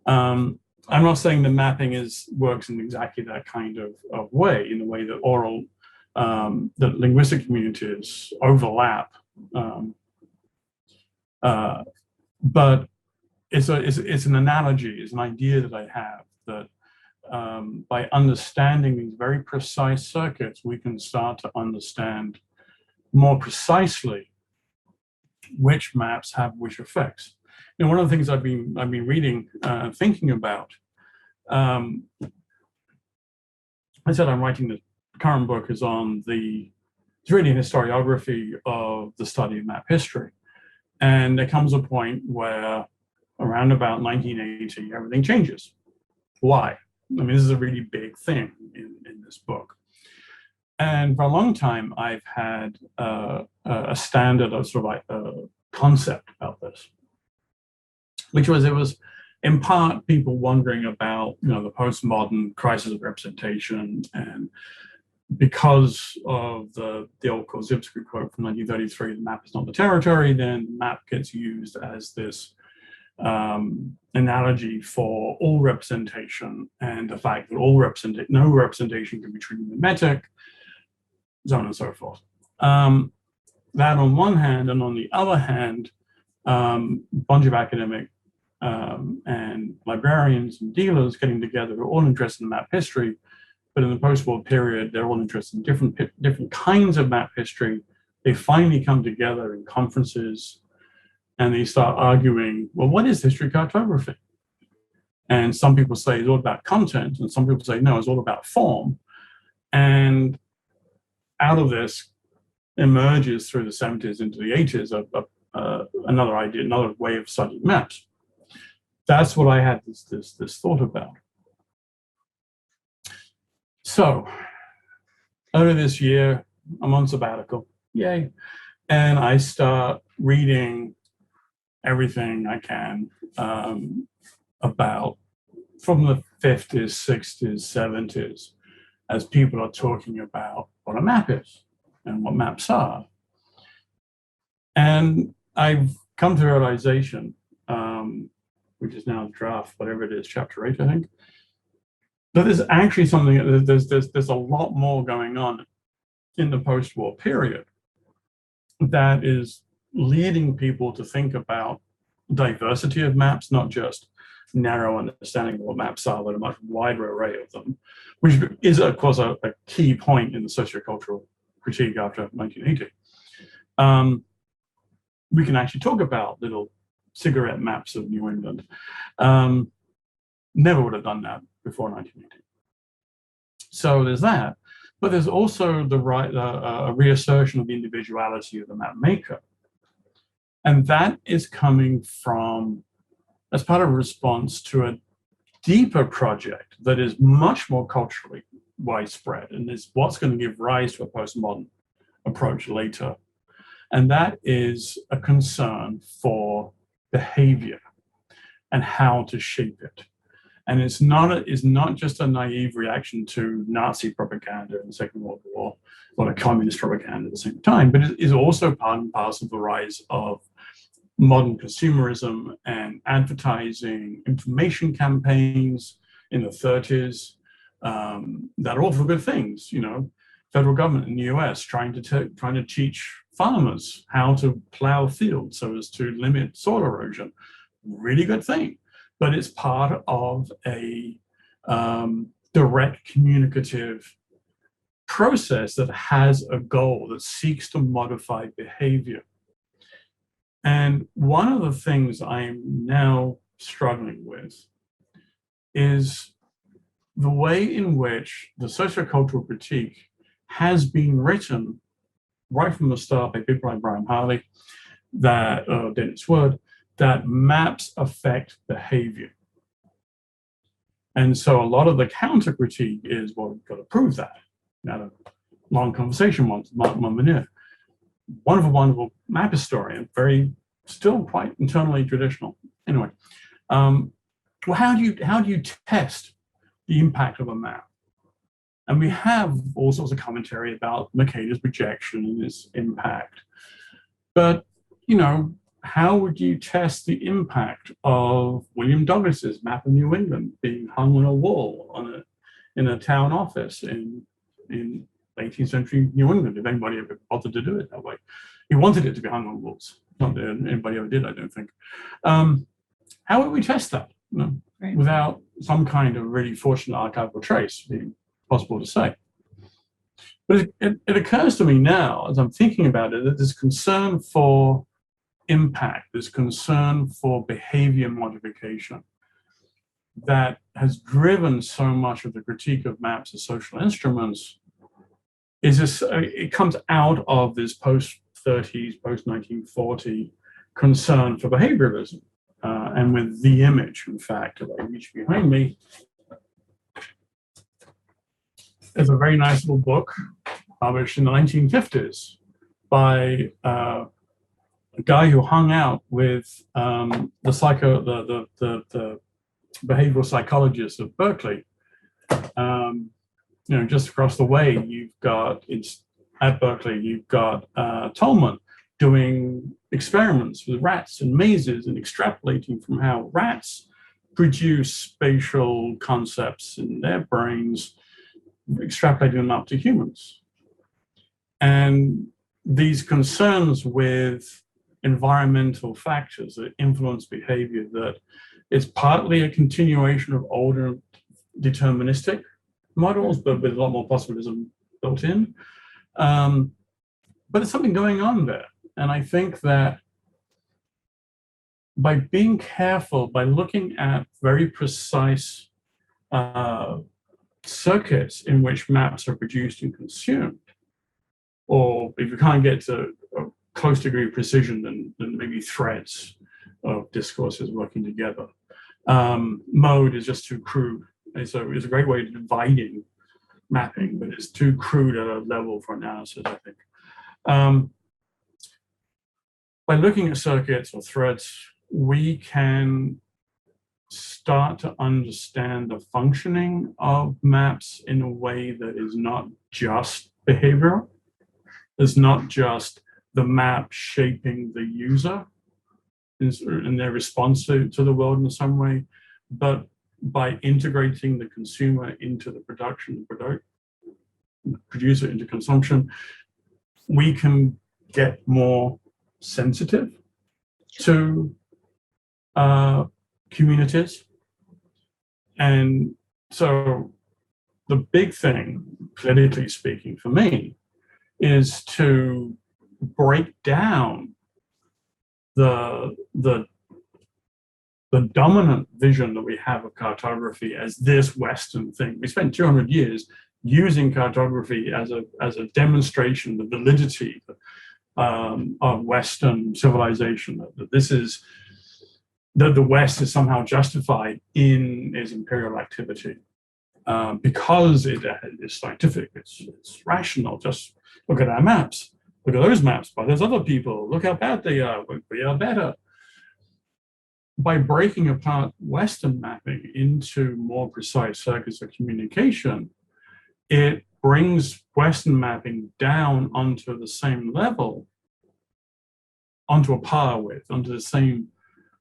I'm not saying the mapping works in exactly that kind of way, in the way that that linguistic communities overlap, but it's an analogy, it's an idea that I have that by understanding these very precise circuits, we can start to understand more precisely which maps have which effects. You know, one of the things I've been reading, thinking about. I said I'm writing the current book is on it's really an historiography of the study of map history, and there comes a point where around about 1980 everything changes. Why? I mean, this is a really big thing in this book. And for a long time, I've had a standard of sort of like a concept about this, which was, it was in part people wondering about, you know, the postmodern crisis of representation, and because of the old Korzybski quote from 1933, the map is not the territory, then the map gets used as this analogy for all representation, and the fact that no representation can be truly mimetic, so on and so forth. That on one hand, and on the other hand, a bunch of academic and librarians and dealers getting together who are all interested in map history, but in the post-war period, they're all interested in different kinds of map history. They finally come together in conferences and they start arguing, well, what is history cartography? And some people say it's all about content, and some people say, no, it's all about form. And out of this emerges through the 70s into the 80s another idea, another way of studying maps. That's what I had this thought about. So earlier this year, I'm on sabbatical, yay. And I start reading everything I can about from the 50s, 60s, 70s, as people are talking about what a map is and what maps are. And I've come to the realization, which is now draft, whatever it is, chapter 8, I think, that there's actually something, there's a lot more going on in the post-war period that is leading people to think about diversity of maps, not just narrow understanding of what maps are, but a much wider array of them, which is, of course, a key point in the sociocultural critique after 1980. We can actually talk about little cigarette maps of New England. Never would have done that before 1980. So there's that, but there's also a reassertion of the individuality of the map maker. And that is coming from, as part of a response to a deeper project that is much more culturally widespread, and is what's going to give rise to a postmodern approach later. And that is a concern for behavior and how to shape it. And it's not just a naive reaction to Nazi propaganda in the Second World War, or communist propaganda at the same time, but it is also part and parcel of the rise of modern consumerism and advertising, information campaigns in the 30s, that are all for good things. You know, federal government in the US trying to teach farmers how to plow fields so as to limit soil erosion. Really good thing, but it's part of a direct communicative process that has a goal that seeks to modify behavior. And one of the things I'm now struggling with is the way in which the sociocultural critique has been written right from the start by people like Brian Harley, that Dennis Wood, that maps affect behavior. And so a lot of the counter critique is, well, we've got to prove that. We had a long conversation once, Mark Monmonier, wonderful map historian, still quite internally traditional. Anyway, well, how do you test the impact of a map? And we have all sorts of commentary about Mercator's projection and its impact. But, how would you test the impact of William Douglas's map of New England being hung on a wall in a town office in 18th century New England, if anybody ever bothered to do it that way? He wanted it to be hung on walls. Not that anybody ever did, I don't think. How would we test that? Right. Without some kind of really fortunate archival trace being possible to say. But it occurs to me now, as I'm thinking about it, that there's concern for impact, there's concern for behavior modification that has driven so much of the critique of maps as social instruments. It comes out of this post-30s, post-1940 concern for behavioralism. And with the image, in fact, if I reach behind me, there's a very nice little book published in the 1950s by a guy who hung out with the behavioral psychologists of Berkeley. Just across the way, at Berkeley, you've got Holman doing experiments with rats and mazes and extrapolating from how rats produce spatial concepts in their brains, extrapolating them up to humans. And these concerns with environmental factors that influence behavior, that it's partly a continuation of older deterministic models, but with a lot more possibilism built in. But there's something going on there. And I think that by being careful, by looking at very precise circuits in which maps are produced and consumed, or if you can't get to a close degree of precision, then maybe threads of discourses working together. Mode is just too crude. And so it's a great way of dividing mapping, but it's too crude at a level for analysis, I think. By looking at circuits or threads, we can start to understand the functioning of maps in a way that is not just behavioral. It's not just the map shaping the user in their response to the world in some way, but by integrating the consumer into the producer into consumption, we can get more sensitive to communities. And so the big thing, politically speaking, for me, is to break down the dominant vision that we have of cartography as this Western thing. We spent 200 years using cartography as a demonstration of the validity of Western civilization. That the West is somehow justified in its imperial activity because it is scientific, it's rational. Just look at our maps. Look at those maps by those other people. Look how bad they are. We are better. By breaking apart Western mapping into more precise circuits of communication, it brings Western mapping down onto the same level, onto a par with, onto the same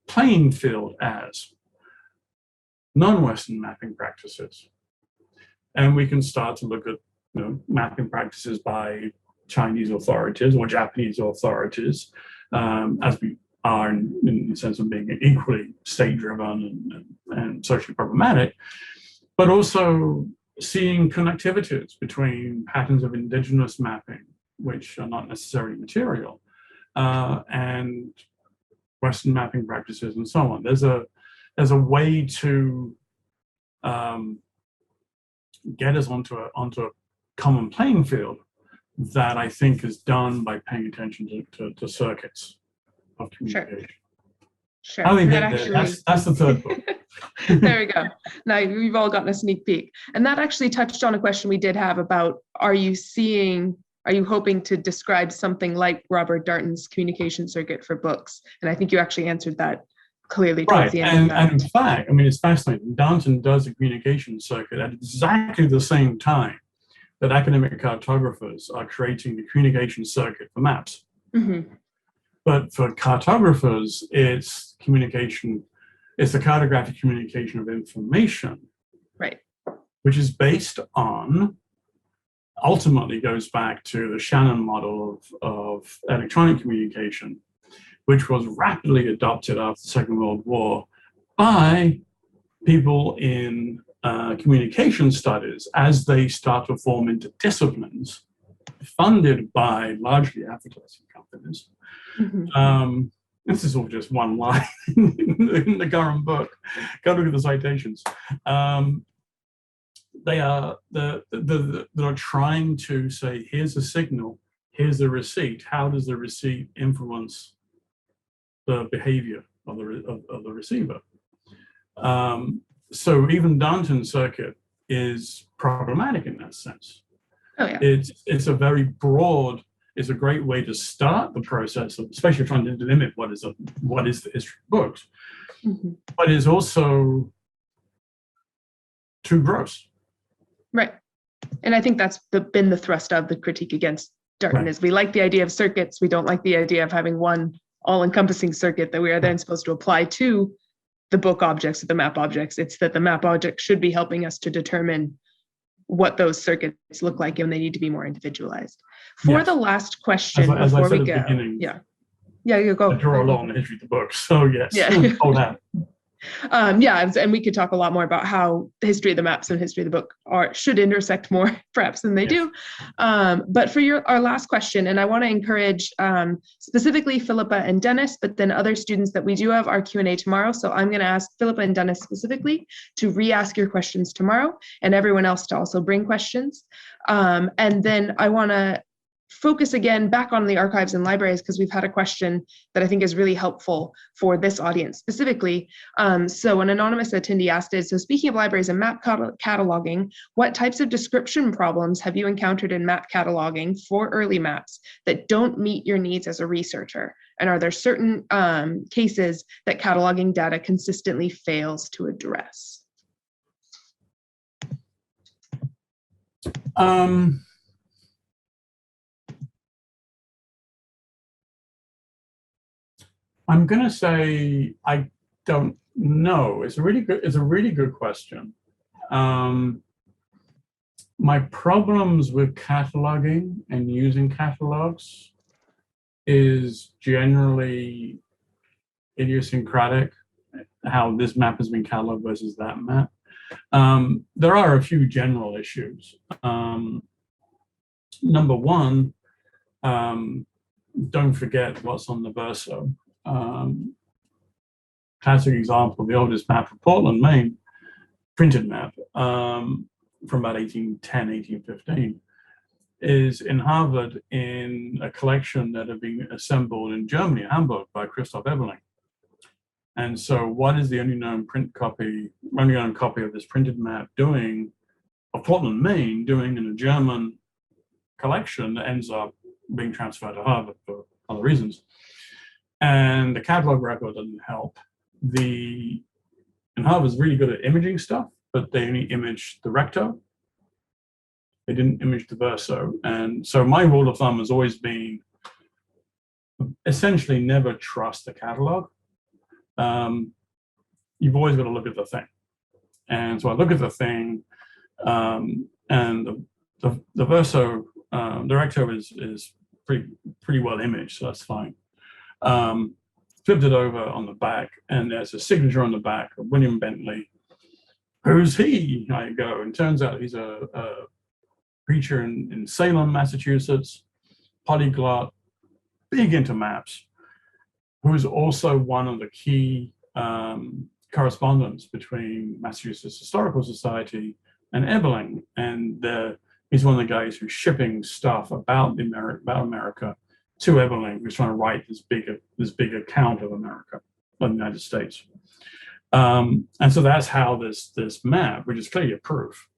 playing field as non-Western mapping practices. And we can start to look at mapping practices by Chinese authorities or Japanese authorities, as we are in the sense of being equally state-driven and socially problematic, but also seeing connectivities between patterns of indigenous mapping, which are not necessarily material, and Western mapping practices and so on. There's a way to get us onto a common playing field that I think is done by paying attention to circuits of communication. Sure. How we That get there, actually, that's the third book. there we go. Now we've all gotten a sneak peek. And that actually touched on a question we did have about, are you hoping to describe something like Robert Darnton's communication circuit for books? And I think you actually answered that clearly towards the end of that. And in fact, I mean, it's fascinating. Darnton does a communication circuit at exactly the same time that academic cartographers are creating the communication circuit for maps. Mm-hmm. But for cartographers, it's the cartographic communication of information, right? Which is based on, ultimately goes back to the Shannon model of electronic communication, which was rapidly adopted after the Second World War by people in communication studies as they start to form into disciplines funded by largely advertising companies. Mm-hmm. This is all just one line in the current book. Go look at the citations. They are they're trying to say, here's a signal, here's the receipt. How does the receipt influence the behavior of the receiver? So even Darnton's circuit is problematic in that sense. Oh, yeah. It's a very broad. It's a great way to start the process of, especially trying to limit what is the history of books, mm-hmm. but it's also too gross. Right, and I think that's been the thrust of the critique against Darnton, right. Is we like the idea of circuits, we don't like the idea of having one all-encompassing circuit that we are then supposed to apply to the book objects or the map objects. It's that the map object should be helping us to determine what those circuits look like, and they need to be more individualized. For the last question, as before I said we go, you go. I draw along the history of the book, so yes, hold that. And we could talk a lot more about how the history of the maps and history of the book should intersect more, perhaps, than they do. But for our last question, and I want to encourage specifically Philippa and Dennis, but then other students that we do have our Q&A tomorrow. So I'm going to ask Philippa and Dennis specifically to re-ask your questions tomorrow, and everyone else to also bring questions. And then I want to focus again back on the archives and libraries, because we've had a question that I think is really helpful for this audience specifically. So an anonymous attendee asked is, so speaking of libraries and map cataloging, what types of description problems have you encountered in map cataloging for early maps that don't meet your needs as a researcher? And are there certain cases that cataloging data consistently fails to address? I'm going to say I don't know. It's a really good question. My problems with cataloging and using catalogs is generally idiosyncratic, how this map has been cataloged versus that map. There are a few general issues. Number one, don't forget what's on the verso. Classic example, the oldest map of Portland, Maine, printed map from about 1810, 1815, is in Harvard in a collection that had been assembled in Germany, Hamburg, by Christoph Eberling. And so what is the only known copy of this printed map doing, of Portland, Maine, doing in a German collection that ends up being transferred to Harvard for other reasons? And the catalog record doesn't help. And Harvard's really good at imaging stuff, but they only imaged the recto. They didn't image the verso. And so my rule of thumb has always been essentially never trust the catalog. You've always got to look at the thing. And so I look at the thing, and the verso, the recto is pretty well imaged, so that's fine. Flipped it over on the back, and there's a signature on the back of William Bentley. Who's he? I go, and turns out he's a preacher in Salem, Massachusetts, polyglot, big into maps, who's also one of the key correspondents between Massachusetts Historical Society and Eberling. And He's one of the guys who's shipping stuff about America to Eberling, who's trying to write this big account of America, of the United States. And so that's how this map, which is clearly a proof,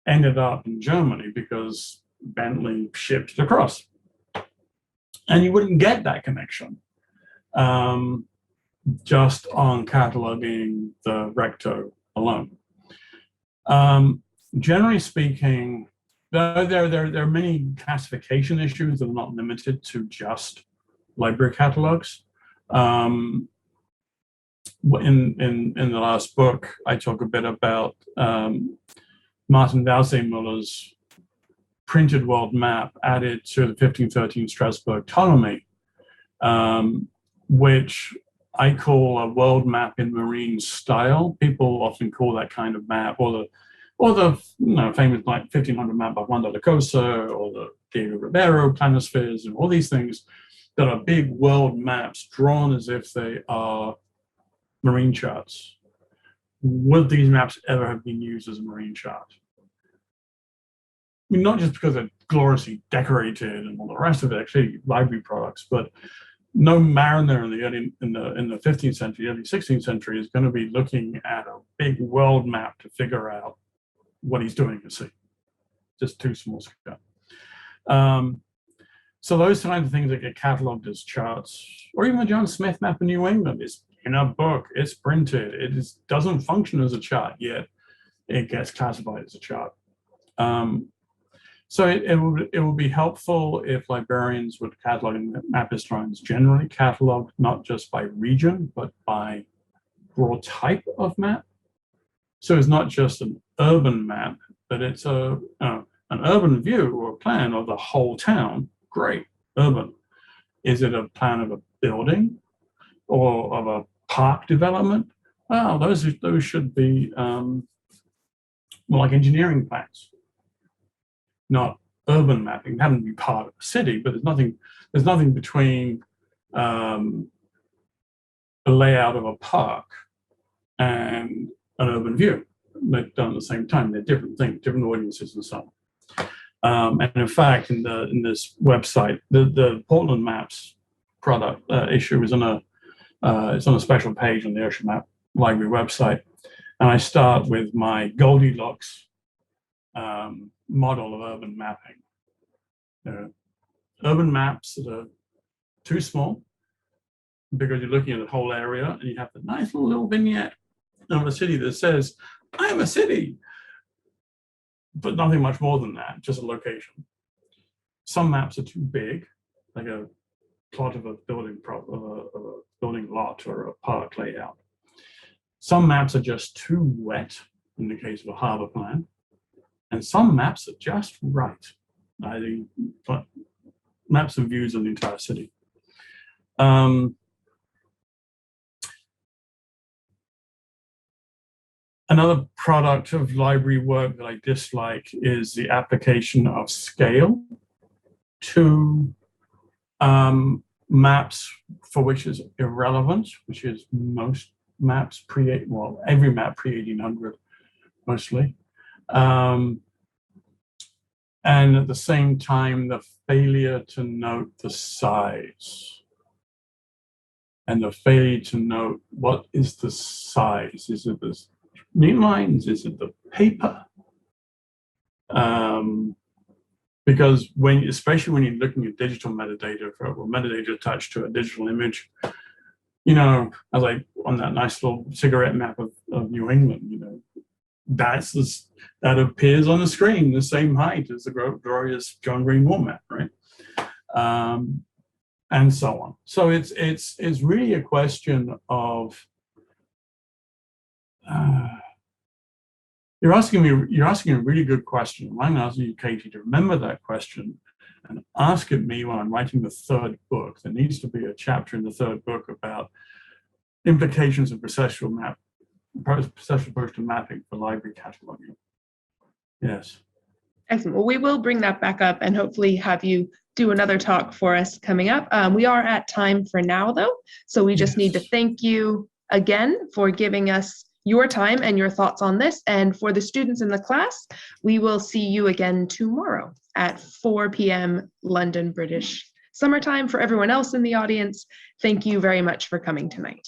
ended up in Germany because Bentley shipped it across. And you wouldn't get that connection just on cataloging the recto alone. Generally speaking, there are many classification issues that are not limited to just library catalogs. In the last book, I talk a bit about Martin Valsey-Muller's printed world map added to the 1513 Strasbourg Ptolemy, which I call a world map in marine style. People often call that kind of map, or the famous like 1500 map by Juan de la Cosa, or the Diego Rivero planispheres, and all these things that are big world maps drawn as if they are marine charts. Would these maps ever have been used as a marine chart? I mean, not just because they're gloriously decorated and all the rest of it, actually library products, but no mariner in the 15th century, early 16th century is going to be looking at a big world map to figure out what he's doing at sea. Just too small scale. So those kinds of things that get cataloged as charts, or even the John Smith map of New England is in a book, it's printed, doesn't function as a chart yet, it gets classified as a chart. So it will be helpful if librarians would catalog, and map historians generally catalog not just by region, but by broad type of map. So it's not just an urban map, but it's an urban view or a plan of the whole town. Great, urban. Is it a plan of a building or of a park development? Well, those should be more like engineering plans, not urban mapping. They haven't to be part of a city, but there's nothing between the layout of a park and an urban view. They're done at the same time. They're different things, different audiences, and so on. And in fact, in this website, the Portland Maps product issue is it's on a special page on the Osher Map Library website, and I start with my Goldilocks model of urban mapping. Urban maps that are too small because you're looking at the whole area, and you have the nice little vignette of a city that says, "I'm a city," but nothing much more than that, just a location. Some maps are too big, like a plot of a building lot or a park layout. Some maps are just too wet, in the case of a harbor plan, and some maps are just right. Maps and views of the entire city. Another product of library work that I dislike is the application of scale to maps for which is irrelevant, which is most maps every map pre-1800 mostly. And at the same time, the failure to note the size and the failure to note what is the size. Is it the neat lines? Is it the paper? Because especially when you're looking at digital metadata or metadata attached to a digital image, as like on that nice little cigarette map of New England, that appears on the screen the same height as the glorious John Green Wall map, right? And so on. So it's really a question of you're asking a really good question. I'm asking you, Katie, to remember that question and ask it me when I'm writing the third book. There needs to be a chapter in the third book about implications of processual approach to mapping for library cataloging. Yes. Excellent. Well, we will bring that back up and hopefully have you do another talk for us coming up. We are at time for now, though, so we just need to thank you again for giving us your time and your thoughts on this. And for the students in the class, we will see you again tomorrow at 4 p.m. London, British summertime. For everyone else in the audience, thank you very much for coming tonight.